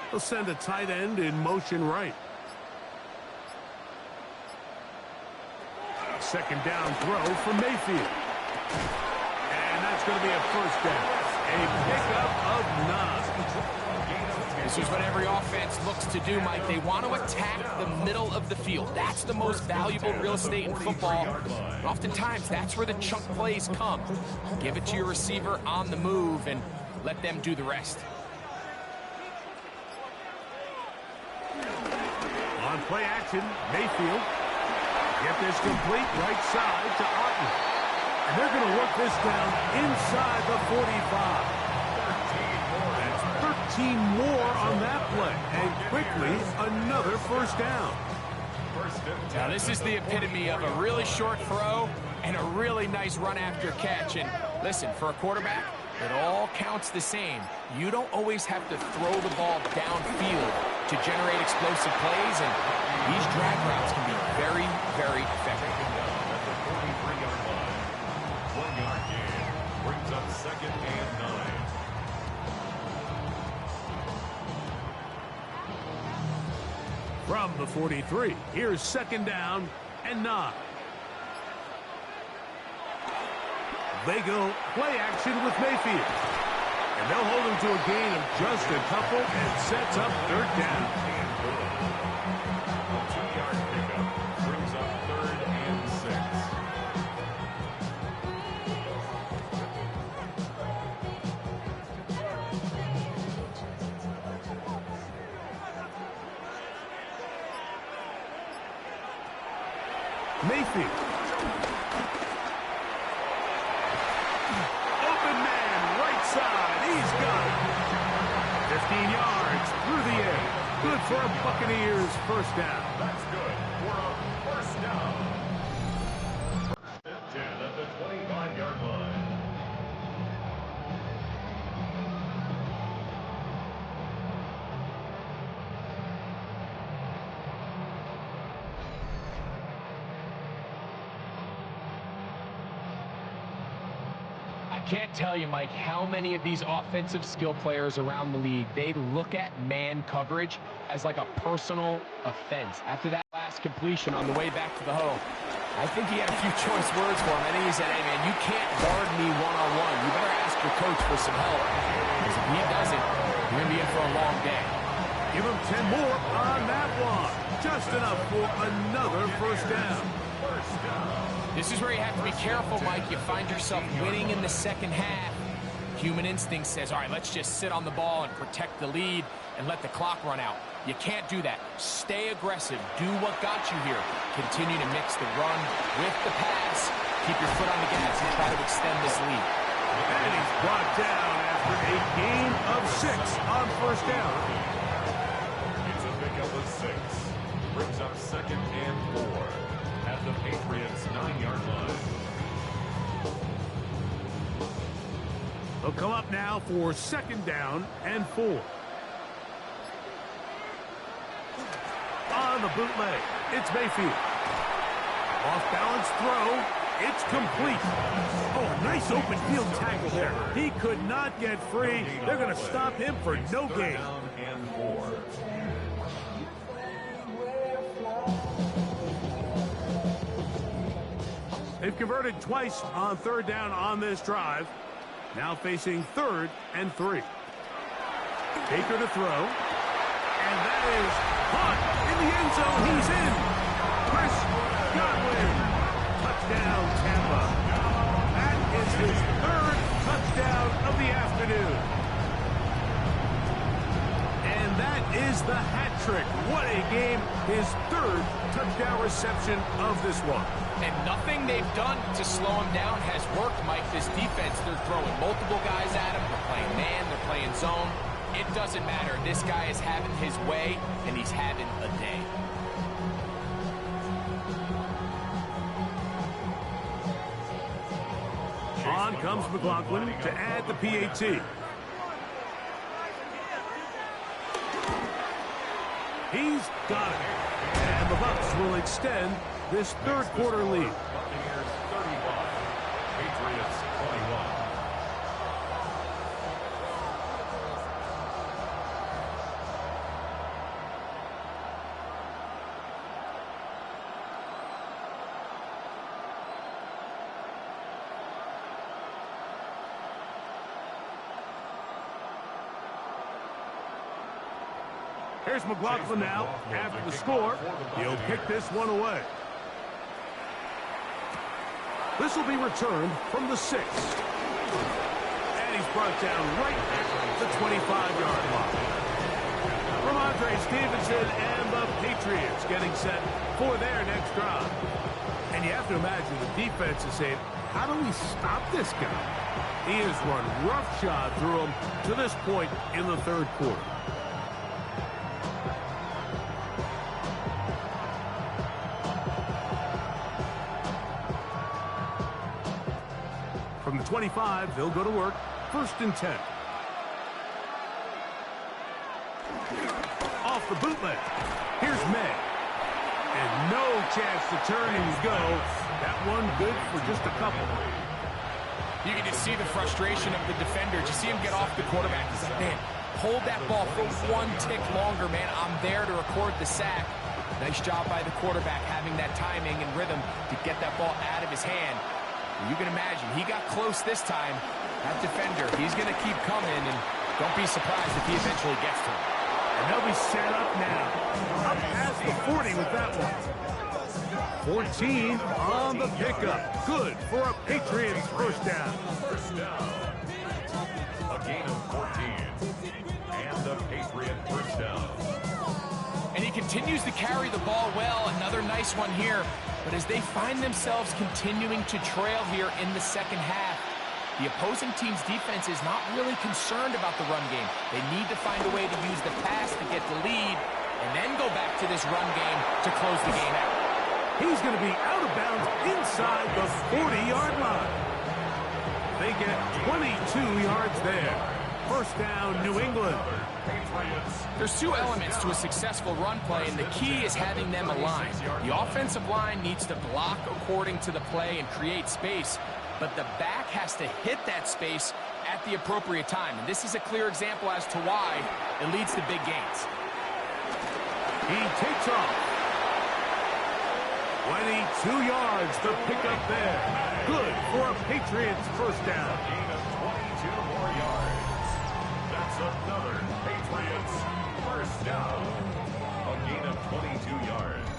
They'll send a tight end in motion right. 2nd down throw for Mayfield. And that's going to be a first down. A pickup of 9. This is what every offense looks to do, Mike. They want to attack the middle of the field. That's the most valuable real estate in football. And oftentimes, that's where the chunk plays come. Give it to your receiver on the move and let them do the rest. On play action, Mayfield. Get this complete right side to Otten. And they're going to work this down inside the 45. That's 13 more on that play. And quickly, another first down. Now, this is the epitome of a really short throw and a really nice run after catch. And listen, for a quarterback, it all counts the same. You don't always have to throw the ball downfield to generate explosive plays, and these drag routes can be very, very effective. At the 43-yard line, 1-yard gain brings up 2nd and 9. From the 43, here's 2nd down and 9. They go play action with Mayfield. And they'll hold him to a gain of just a couple and sets up 3rd down. A 2-yard pickup brings up 3rd and 6. Mayfield. Open man, right side. He's got it. 15 yards through the air. Good for a Buccaneers first down. That's good for a first down. 10 at the 25-yard line. I can't tell you, Mike, how many of these offensive skill players around the league, they look at man coverage as like a personal offense. After that last completion on the way back to the huddle, I think he had a few choice words for him. I think he said, hey, man, you can't guard me one-on-one. You better ask your coach for some help. Because if he doesn't, you're going to be in for a long day. Give him 10 more on that one. Just enough for another first down. This is where you have to be careful, Mike. You find yourself winning in the second half. Human instinct says, all right, let's just sit on the ball and protect the lead and let the clock run out. You can't do that. Stay aggressive. Do what got you here. Continue to mix the run with the pass. Keep your foot on the gas and try to extend this lead. And he's brought down after a gain of 6 on first down. It's a pickup of 6. Brings up 2nd and 4 at the Patriots' 9-yard line. They'll come up now for 2nd down and 4. On the bootleg, it's Mayfield. Off-balance throw. It's complete. Oh, nice open field tackle there. He could not get free. They're going to stop him for no gain. Down and 4. They've converted twice on 3rd down on this drive. Now facing 3rd and 3. Baker to throw. And that is caught in the end zone. He's in. Chris Godwin. Touchdown, Tampa. That is his 3rd touchdown of the afternoon. And that is the hat trick. What a game. His 3rd touchdown reception of this one. And nothing they've done to slow him down has worked, Mike. This defense, they're throwing multiple guys at him. They're playing man, they're playing zone. It doesn't matter. This guy is having his way, and he's having a day. On comes McLaughlin to add the PAT. He's got it. And the Bucs will extend this 3rd quarter lead. Buccaneers 31, Patriots 21. Here's McLaughlin now. After the score, he'll kick this one away. This will be returned from the 6. And he's brought down right at the 25-yard line. Ramondre Stevenson and the Patriots getting set for their next drive. And you have to imagine the defense is saying, how do we stop this guy? He has run roughshod through him to this point in the third quarter. From the 25, they'll go to work. 1st and 10. Off the bootleg. Here's May. And no chance to turn and go. That one good for just a couple. You can just see the frustration of the defender. Just see him get off the quarterback. He's like, man, hold that ball for one tick longer, man. I'm there to record the sack. Nice job by the quarterback having that timing and rhythm to get that ball out of his hand. You can imagine, he got close this time. That defender, he's going to keep coming, and don't be surprised if he eventually gets to him. And they'll be set up now. Up past the 40 with that one. 14 on the pickup. Good for a Patriots first down. First down. A gain of 14. And the Patriot first down. And he continues to carry the ball well. Another nice one here. But as they find themselves continuing to trail here in the second half, the opposing team's defense is not really concerned about the run game. They need to find a way to use the pass to get the lead and then go back to this run game to close the game out. He's going to be out of bounds inside the 40-yard line. They get 22 yards there. First down, New England. There's two elements to a successful run play, and the key is having them aligned. The offensive line needs to block according to the play and create space, but the back has to hit that space at the appropriate time. And this is a clear example as to why it leads to big gains. He takes off. 22 yards to pick up there. Good for a Patriots first down. A gain of 22 more yards. That's another Patriots first down. A gain of 22 yards.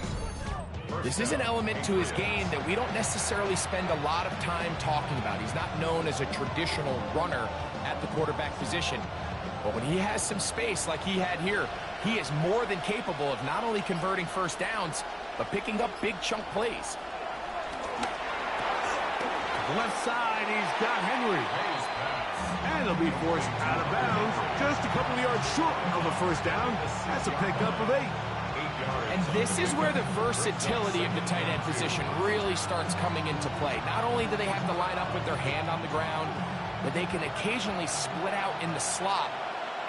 This is an element to his game that we don't necessarily spend a lot of time talking about. He's not known as a traditional runner at the quarterback position. But when he has some space like he had here, he is more than capable of not only converting first downs, but picking up big chunk plays. Left side, he's got Henry. And he'll be forced out of bounds. Just a couple of yards short of the first down. That's a pickup of 8. And this is where the versatility of the tight end position really starts coming into play. Not only do they have to line up with their hand on the ground, but they can occasionally split out in the slot.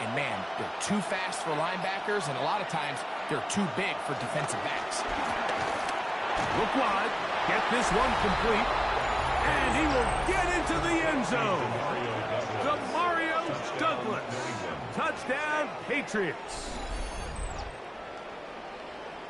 And man, they're too fast for linebackers, and a lot of times they're too big for defensive backs. Look wide, get this one complete, and he will get into the end zone. Mario Douglas. Touchdown, Patriots.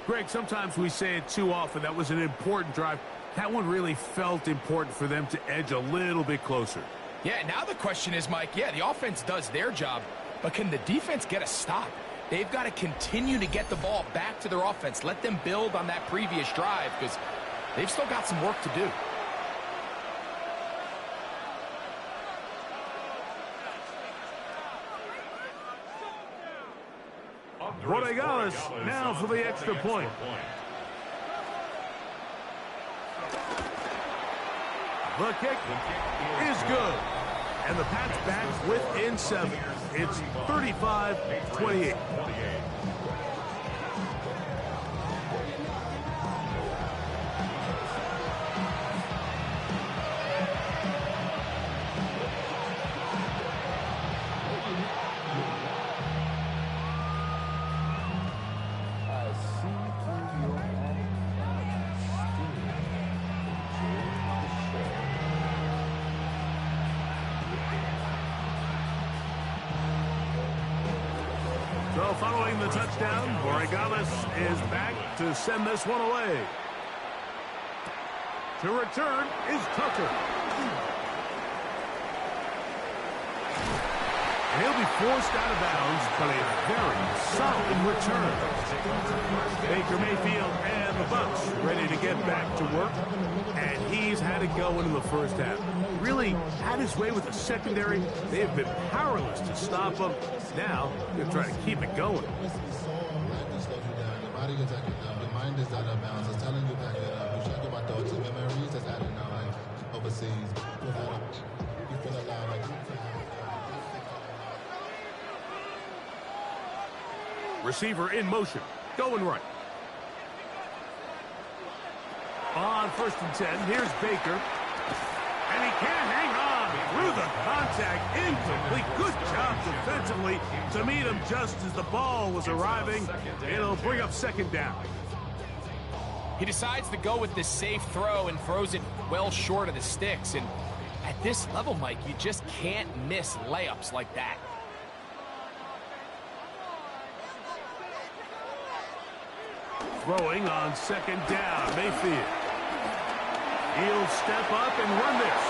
Greg, sometimes we say it too often. That was an important drive. That one really felt important for them to edge a little bit closer. Yeah, now the question is, Mike, yeah, the offense does their job, but can the defense get a stop? They've got to continue to get the ball back to their offense. Let them build on that previous drive because they've still got some work to do. Rodriguez now for the extra point. The kick is good. And the Pats back within 7. It's 35-28. So following the touchdown, Borregales is back to send this one away. To return is Tucker. He'll be forced out of bounds, but a very solid return. Baker Mayfield and the Bucs ready to get back to work. And he's had it going in the first half. Really had his way with the secondary. They've been powerless to stop him. Now, they're trying to keep it going. Your body is acting up. Your mind is out of bounds. It's telling you back it up. You check about thoughts and memories that's adding up like overseas. You feel alive like Receiver in motion, going right. On 1st and 10, here's Baker. And he can't hang on through the contact. Incomplete. Good job defensively to meet him just as the ball was arriving. It'll bring up 2nd down. He decides to go with this safe throw and throws it well short of the sticks. And at this level, Mike, you just can't miss layups like that. Throwing on 2nd down, Mayfield. He'll step up and run this.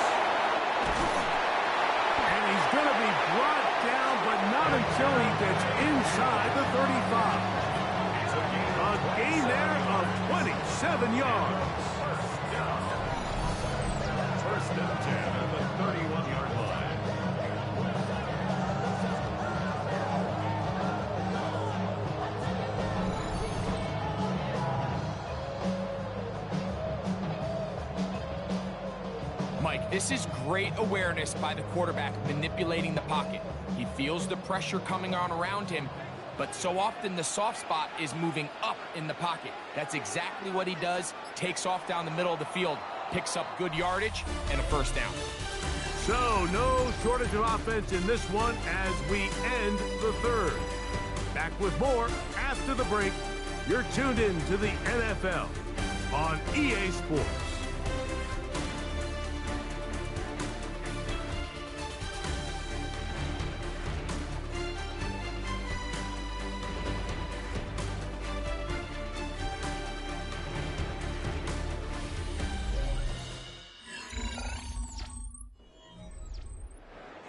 And he's going to be brought down, but not until he gets inside the 35. A gain there of 27 yards. First and 10 at the 31-yard line. Mike, this is great awareness by the quarterback manipulating the pocket. He feels the pressure coming on around him, but so often the soft spot is moving up in the pocket. That's exactly what he does. Takes off down the middle of the field, picks up good yardage, and a 1st down. So, no shortage of offense in this one as we end the 3rd. Back with more after the break. You're tuned in to the NFL on EA Sports.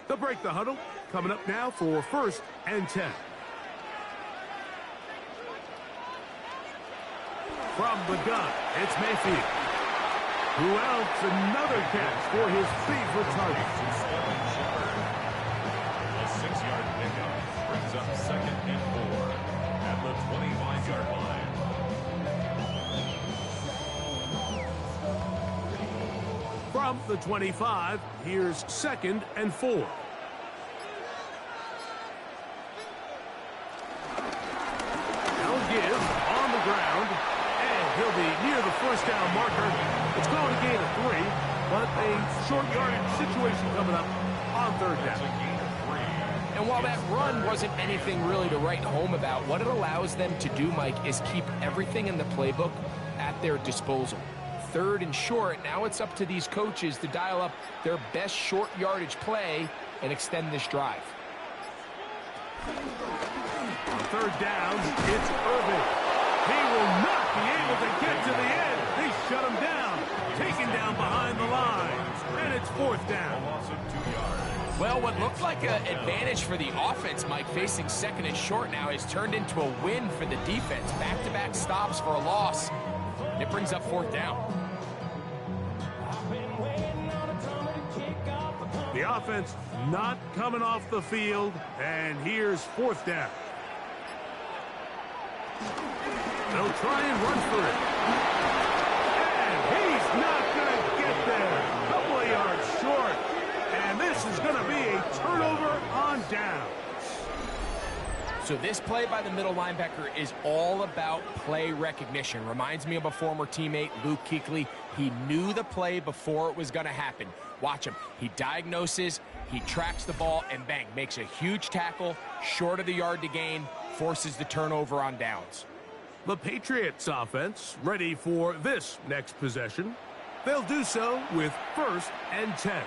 They'll break the huddle. Coming up now for 1st and 10. From the gun, it's Mayfield. Who else? Another catch for his favorite target. A 6-yard pickup brings up 2nd and 4 at the 25-yard line. From the 25, here's 2nd and 4. They'll give on the ground, and he'll be near the 1st down marker. It's going to gain a 3, but a short yardage situation coming up on 3rd down. And while that run wasn't anything really to write home about, what it allows them to do, Mike, is keep everything in the playbook at their disposal. 3rd and short, now it's up to these coaches to dial up their best short yardage play and extend this drive. On 3rd down, it's Irvin. He will not be able to get to the end. They shut him down, taken down behind the line, and it's 4th down. Well, what looked like an advantage for the offense, Mike, facing 2nd and short now, has turned into a win for the defense. Back-to-back stops for a loss. It brings up 4th down. The offense not coming off the field, and here's 4th down. They'll try and run for it. And he's not going to get there. A couple of yards short. And this is going to be a turnover on downs. So this play by the middle linebacker is all about play recognition. Reminds me of a former teammate, Luke Kuechly. He knew the play before it was going to happen. Watch him. He diagnoses, he tracks the ball, and bang, makes a huge tackle, short of the yard to gain, forces the turnover on downs. The Patriots offense ready for this next possession. They'll do so with 1st and 10.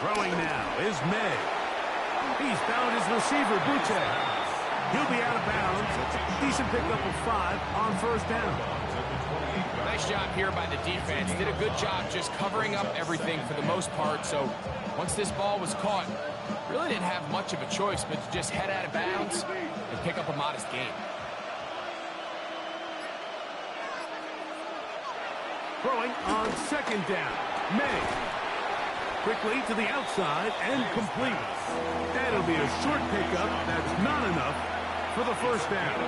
Throwing now is May. He's found his receiver, Butte. He'll be out of bounds. Decent pickup of 5 on first down. Nice job here by the defense. Did a good job just covering up everything for the most part. So once this ball was caught, really didn't have much of a choice but to just head out of bounds and pick up a modest gain. Throwing on second down. May. Quickly to the outside and complete. That'll be a short pickup. That's not enough for the first down.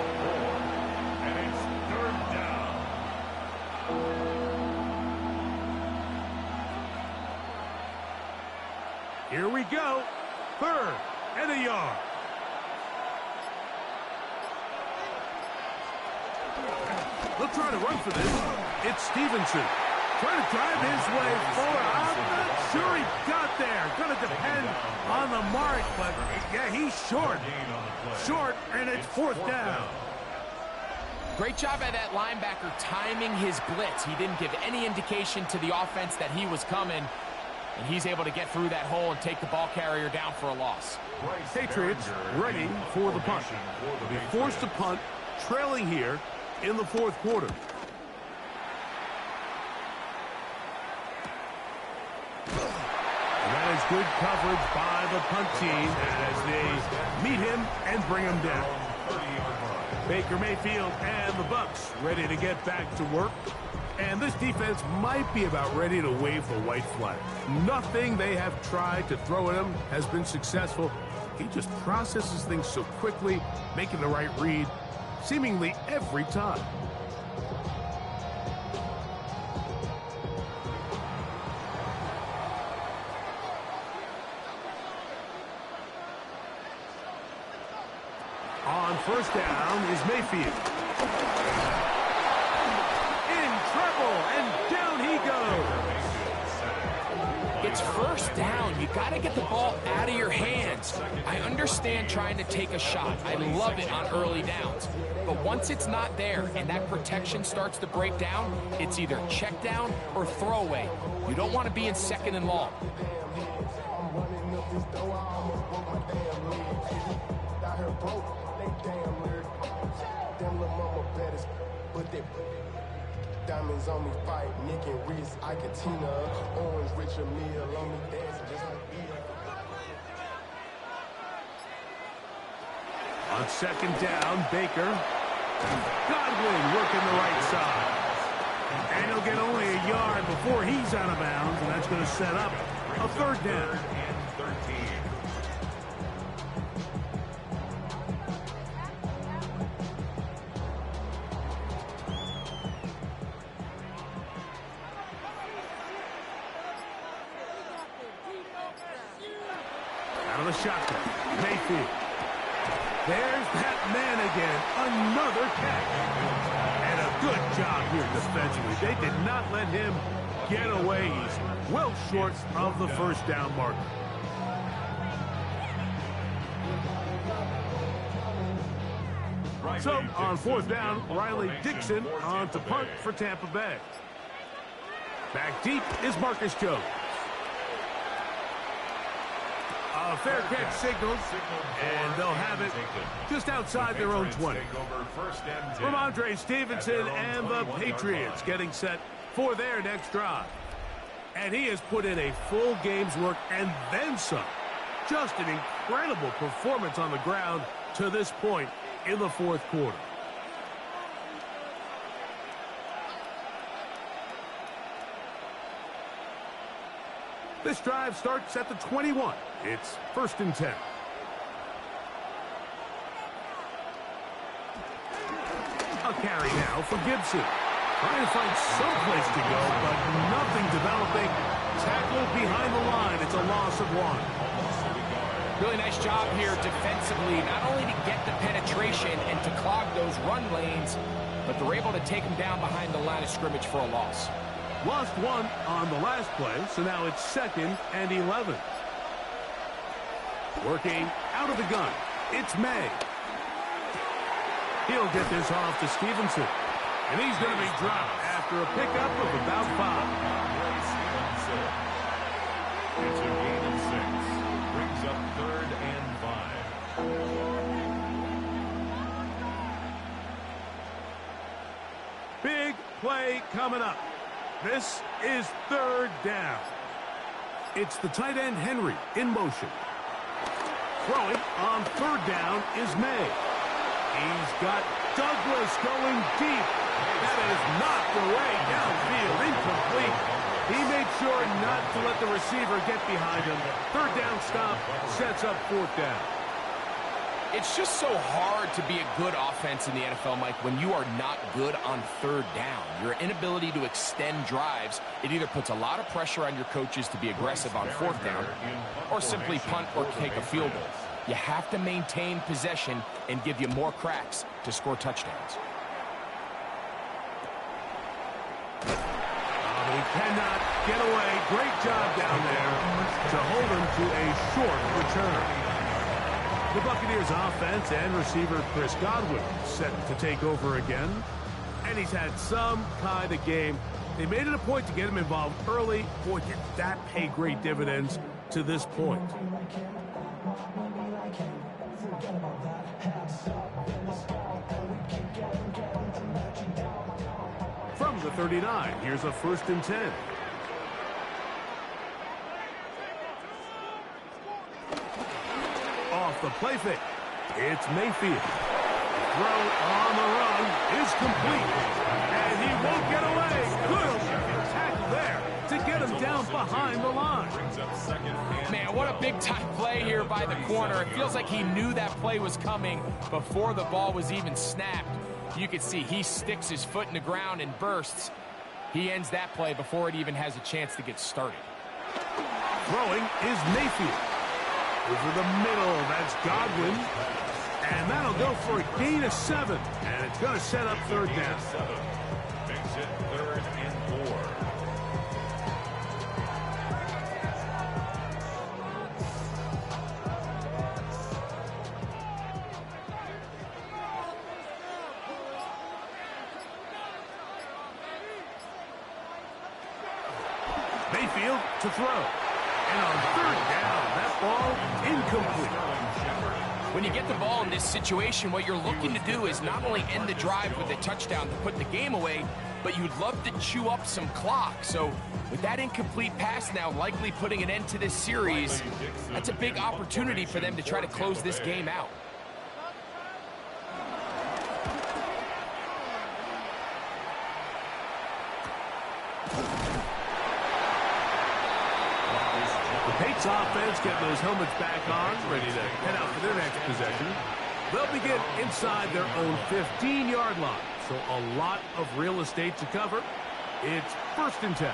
And it's third down. Here we go. 3rd and a yard. They'll try to run for this. It's Stevenson. Trying to drive his way forward. I'm not sure he got there. Going to depend on the mark, but yeah, he's short. Short, and it's 4th down. Great job by that linebacker timing his blitz. He didn't give any indication to the offense that he was coming, and he's able to get through that hole and take the ball carrier down for a loss. Patriots ready for the punt. They'll be forced to punt, trailing here in the 4th quarter. And that is good coverage by the punt team as they meet him and bring him down. Baker Mayfield and the Bucs ready to get back to work. And this defense might be about ready to wave the white flag. Nothing they have tried to throw at him has been successful. He just processes things so quickly, making the right read seemingly every time. On first down is Mayfield. In trouble, and down he goes. It's first down. You got to get the ball out of your hands. I understand trying to take a shot. I love it on early downs. But once it's not there and that protection starts to break down, it's either check down or throwaway. You don't want to be in 2nd and long. Diamonds on me fight, Nick and Reese, Iketina, Orange, Richard Mill on me dancing just like Bill. On second down, Baker. Godwin working the right side. And he'll get only a yard before he's out of bounds, and that's going to set up a 3rd down. Out of the shotgun, Mayfield. There's that man again. Another catch. And a good job here defensively. They did not let him get away. He's well short of the first down mark. So on 4th down, Riley Dixon on to punt for Tampa Bay. Back deep is Marcus Jones. A fair catch signaled, and they'll have it just outside their own 20. Ramondre Stevenson and the Patriots getting set for their next drive. And he has put in a full game's work and then some. Just an incredible performance on the ground to this point in the 4th quarter. This drive starts at the 21. It's 1st and 10. A carry now for Gibson. Trying to find some place to go, but nothing developing. Tackled behind the line. It's a loss of 1. Really nice job here defensively, not only to get the penetration and to clog those run lanes, but they're able to take him down behind the line of scrimmage for a loss. Lost 1 on the last play, so now it's 2nd and 11. Working out of the gun, it's May. He'll get this off to Stevenson. And he's going to be dropped after a pickup of about 5. It's a gain of 6. Big play coming up. This is third down. It's the tight end Henry in motion. Throwing on third down is May. He's got Douglas going deep. That is knocked away downfield, incomplete. He made sure not to let the receiver get behind him. Third down stop sets up fourth down. It's just so hard to be a good offense in the NFL, Mike, when you are not good on third down. Your inability to extend drives, it either puts a lot of pressure on your coaches to be aggressive on fourth down or simply punt or take a field goal. You have to maintain possession and give you more cracks to score touchdowns. He cannot get away. Great job down there to hold him to a short return. The Buccaneers offense and receiver Chris Godwin set to take over again. And he's had some kind of game. They made it a point to get him involved early. Boy, did that pay great dividends to this point. From the 39, here's a 1st and 10. Off the play fake, it's Mayfield. Throw on the run is complete, and he won't get away. Good tackle there to get him down behind the line. Man, what a big-time play here by the corner. It feels like he knew that play was coming before the ball was even snapped. You can see he sticks his foot in the ground and bursts. He ends that play before it even has a chance to get started. Throwing is Mayfield. Over the middle, that's Godwin. And that'll go for a gain of 7. And it's going to set up third down. Makes it 3rd and 4. Mayfield to throw. And on third down, that ball incomplete. When you get the ball in this situation, what you're looking to do is not only end the drive with a touchdown to put the game away, but you'd love to chew up some clock. So with that incomplete pass now likely putting an end to this series, that's a big opportunity for them to try to close this game out. Patriots offense getting those helmets back on, ready to head out for their next possession. They'll begin inside their own 15-yard line, so a lot of real estate to cover. It's 1st and 10.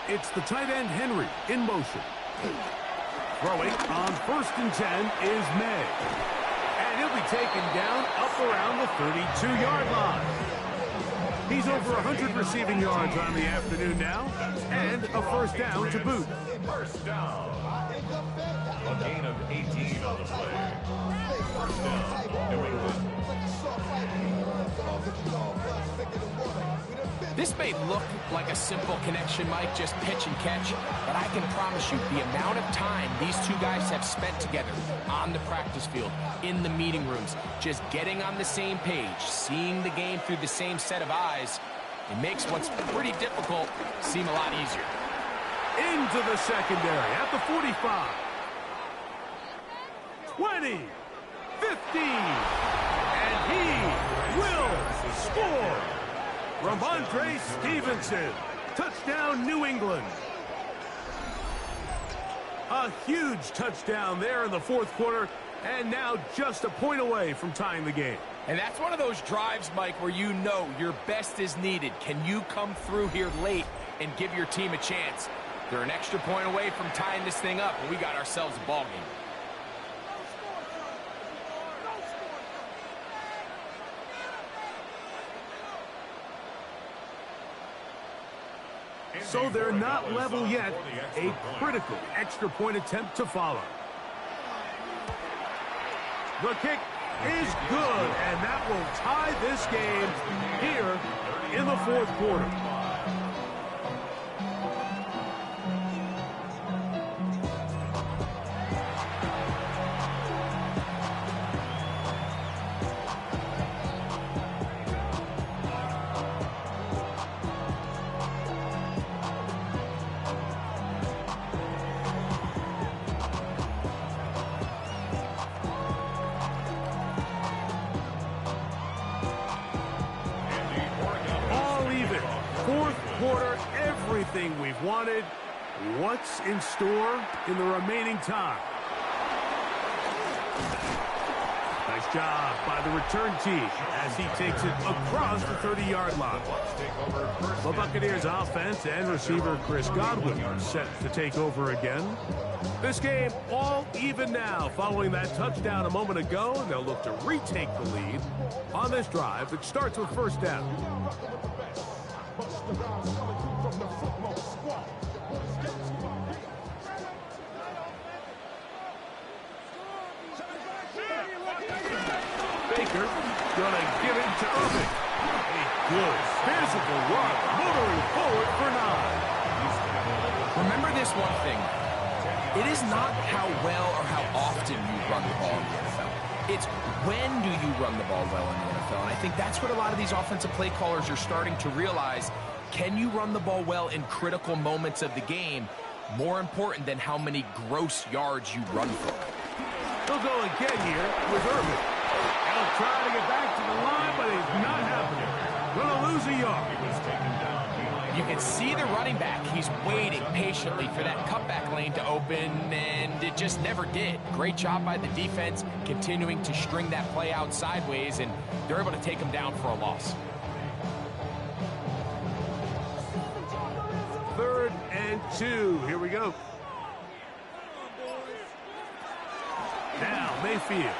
It's the tight end Henry in motion. Throwing on 1st and 10 is May. And he'll be taken down up around the 32-yard line. He's over 100 receiving yards on the afternoon now, and a 1st down to boot. 1st down. A gain of 18 on the play. 1st down, New England. This may look like a simple connection, Mike, just pitch and catch, but I can promise you the amount of time these two guys have spent together on the practice field, in the meeting rooms, just getting on the same page, seeing the game through the same set of eyes, it makes what's pretty difficult seem a lot easier. Into the secondary at the 45. 20, 15, and he will score. Ramondre Stevenson, touchdown New England. A huge touchdown there in the 4th quarter, and now just a point away from tying the game. And that's one of those drives, Mike, where you know your best is needed. Can you come through here late and give your team a chance? They're an extra point away from tying this thing up, and we got ourselves a ball game. So they're not level yet. A critical extra point attempt to follow. The kick is good, and that will tie this game here in the fourth quarter. Everything we've wanted. What's in store in the remaining time? Nice job by the return team as he takes it across the 30-yard line. The Buccaneers offense and receiver Chris Godwin are set to take over again. This game all even now following that touchdown a moment ago, and they'll look to retake the lead on this drive that starts with first down. Baker gonna give it to Irving. A good physical run, motoring forward for 9. Remember this one thing. It is not how well or how often you run the ball in the NFL. It's when do you run the ball well in the NFL. And I think that's what a lot of these offensive play callers are starting to realize. Can you run the ball well in critical moments of the game? More important than how many gross yards you run for. He'll go again here with Irving. He'll try to get back to the line, but it's not happening. Gonna lose a yard. You can see the running back. He's waiting patiently for that cutback lane to open, and it just never did. Great job by the defense, continuing to string that play out sideways, and they're able to take him down for a loss. 3rd and 2. Here we go. Now Mayfield.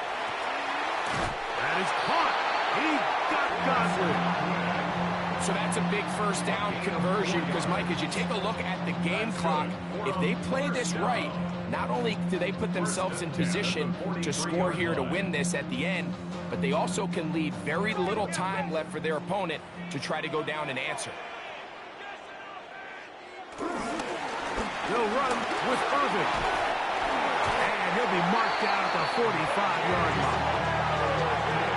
That is caught. He got Godwin. So that's a big first down conversion because, Mike, as you take a look at the game clock, if they play this right, not only do they put themselves in position to score here to win this at the end, but they also can leave very little time left for their opponent to try to go down and answer. They'll run with Irving. And he'll be marked down at the 45-yard line.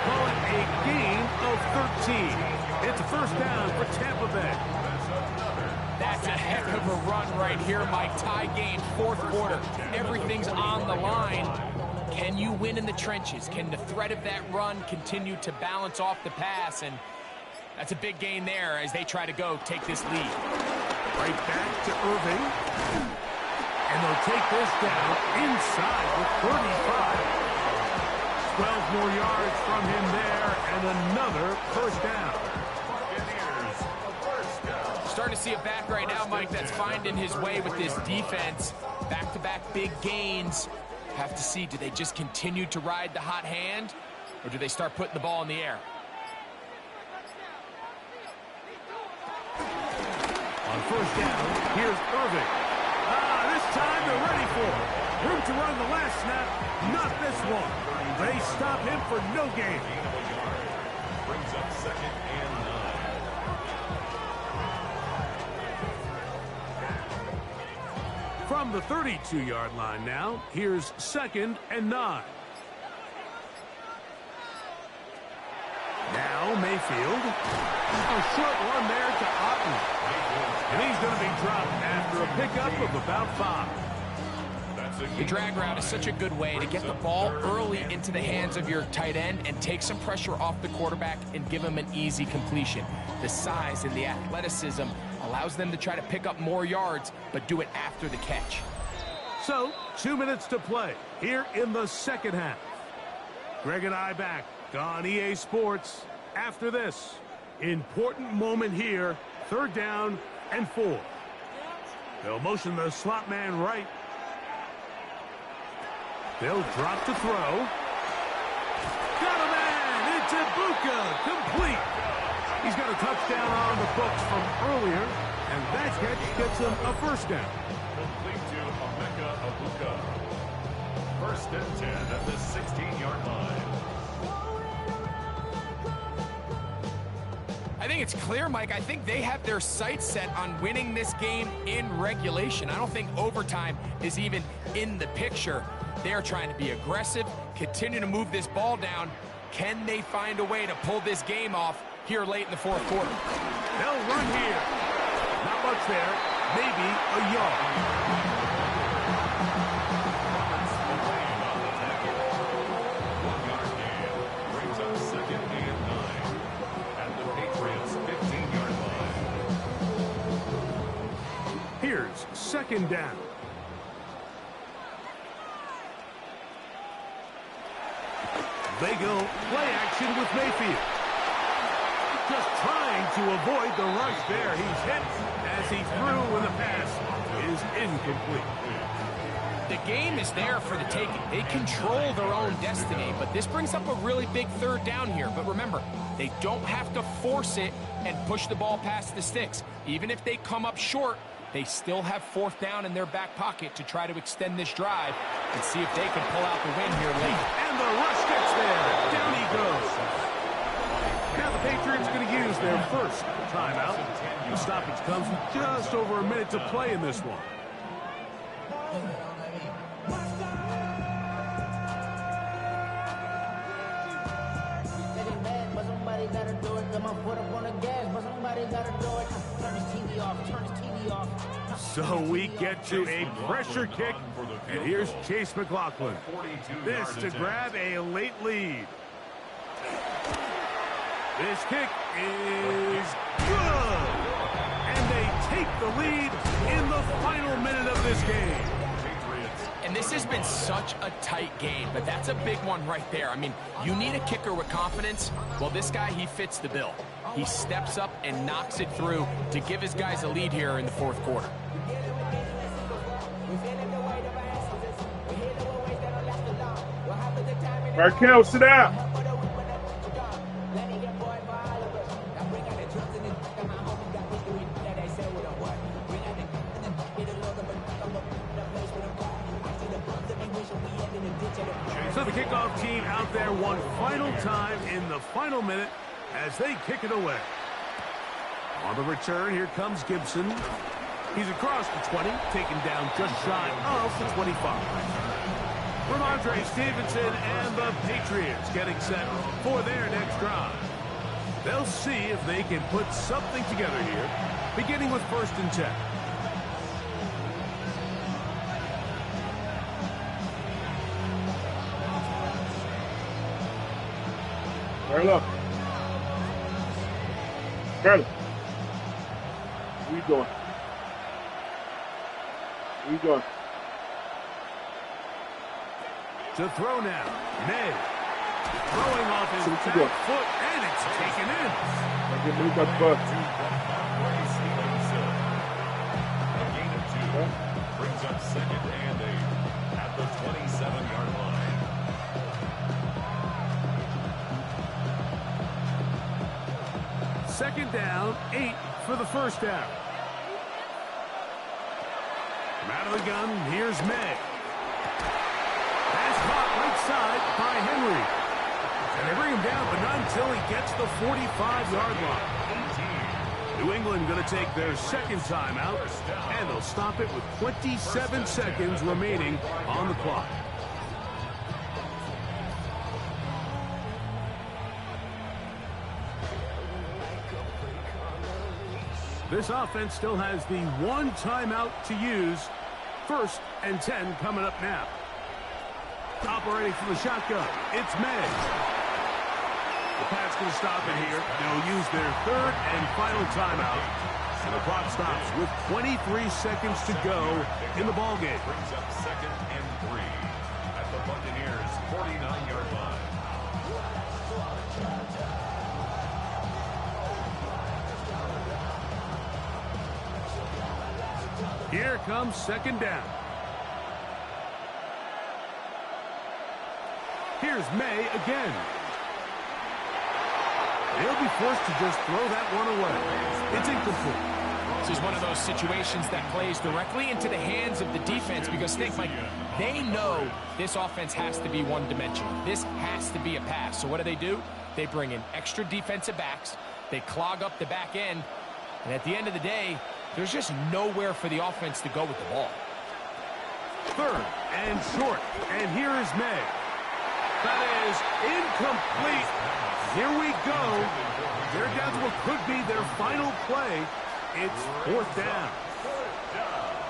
Call it a gain of 13. It's a first down for Tampa Bay. That's a heck of a run right here, Mike. Tie game, fourth quarter. Everything's on the line. Can you win in the trenches? Can the threat of that run continue to balance off the pass? And that's a big gain there as they try to go take this lead. Right back to Irving. And they'll take this down inside the 35. 12 more yards from him there, and another first down. Starting to see it back right now, Mike, that's finding his way with this defense. Back-to-back big gains. Have to see, do they just continue to ride the hot hand, or do they start putting the ball in the air? On first down, here's Irving. This time they're ready for it. Room to run the last snap, not this one. They stop him for no gain. Brings up 2nd and 9. From the 32-yard line now, here's 2nd and 9. Now Mayfield. A short one there to Otten. And he's going to be dropped after a pickup of about 5. The drag route is such a good way to get the ball early into the hands of your tight end and take some pressure off the quarterback and give him an easy completion. The size and the athleticism allows them to try to pick up more yards, but do it after the catch. So, 2 minutes to play here in the second half. Greg and I back on EA Sports after this. Important moment here, 3rd down and 4. They'll motion the slot man right. They'll drop to throw. Got a man! It's Ibuka, complete. He's got a touchdown on the books from earlier, And that catch gets him a first down. Complete to Emeka Abuka. First and 10 at the 16-yard line. I think it's clear, Mike. I think they have their sights set on winning this game in regulation. I don't think overtime is even in the picture. They're trying to be aggressive, continue to move this ball down. Can they find a way to pull this game off here late in the fourth quarter? They'll run here. Not much there. Maybe a yard. Here's second down. They go play action with Mayfield. Just trying to avoid the rush there. He's hit as he threw, and the pass is incomplete. The game is there for the taking. They control their own destiny, but this brings up a really big third down here. But remember, they don't have to force it and push the ball past the sticks. Even if they come up short, they still have fourth down in their back pocket to try to extend this drive and see if they can pull out the win here late. And the rush gets there. Down he goes. Now the Patriots going to use their first timeout. The stoppage comes with just over a minute to play in this one. So we get to a pressure kick, and here's Chase McLaughlin. This to grab a late lead. This kick is good, and they take the lead in the final minute of this game. And this has been such a tight game, but that's a big one right there. I mean, you need a kicker with confidence. Well, this guy, he fits the bill. He steps up and knocks it through to give his guys a lead here in the fourth quarter. Markel, sit down. So the kickoff team out there one final time in the final minute as they kick it away. On the return, here comes Gibson. He's across the 20, taken down just shy of the 25. Ramondre Stevenson and the Patriots getting set for their next drive. They'll see if they can put something together here, beginning with 1st and 10. Carla. Carla. Where you going? Where you going? To throw now, May. Throwing off his back foot, and it's taken in. A gain of 2. Brings up 2nd and 8 at the 27-yard line. Second down, 8 for the first down. From out of the gun, here's May. Pass caught right side by Henry. And they bring him down, but not until he gets the 45-yard line. New England going to take their second timeout, and they'll stop it with 27 seconds remaining on the clock. This offense still has the one timeout to use. 1st and 10 coming up now. Operating from the shotgun, it's May. The Pats going to stop it here. They'll use their 3rd and final timeout. And the clock stops with 23 seconds to go in the ballgame. Brings up 2nd and 3 at the Buccaneers' 49-yard line. Here comes 2nd down. Here's May again. He'll be forced to just throw that one away. It's incomplete. This is one of those situations that plays directly into the hands of the defense because think, Mike, they know this offense has to be one-dimensional. This has to be a pass. So what do? They bring in extra defensive backs. They clog up the back end. And at the end of the day, there's just nowhere for the offense to go with the ball. Third and short. And here is May. That is incomplete. Here we go. They're down to what could be their final play. It's fourth down.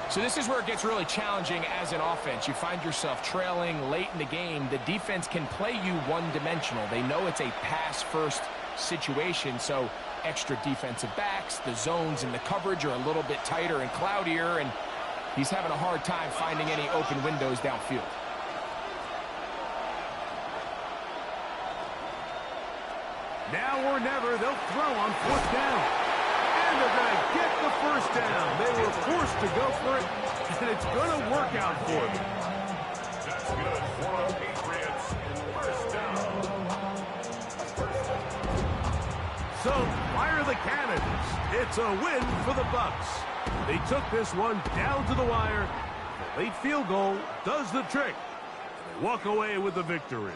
So this is where it gets really challenging as an offense. You find yourself trailing late in the game. The defense can play you one-dimensional. They know it's a pass-first situation, so extra defensive backs, the zones and the coverage are a little bit tighter and cloudier, and he's having a hard time finding any open windows downfield. Now or never, they'll throw on fourth down. And they're going to get the first down. They were forced to go for it, and it's going to work out for them. That's good for the Patriots. First down. So, fire the cannons. It's a win for the Bucs. They took this one down to the wire. The late field goal does the trick. They walk away with the victory.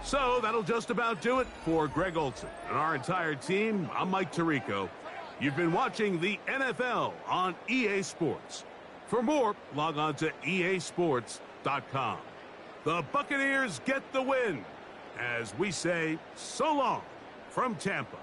So that'll just about do it for Greg Olson and our entire team. I'm Mike Tirico. You've been watching the NFL on EA Sports. For more, log on to easports.com. The Buccaneers get the win as we say so long from Tampa.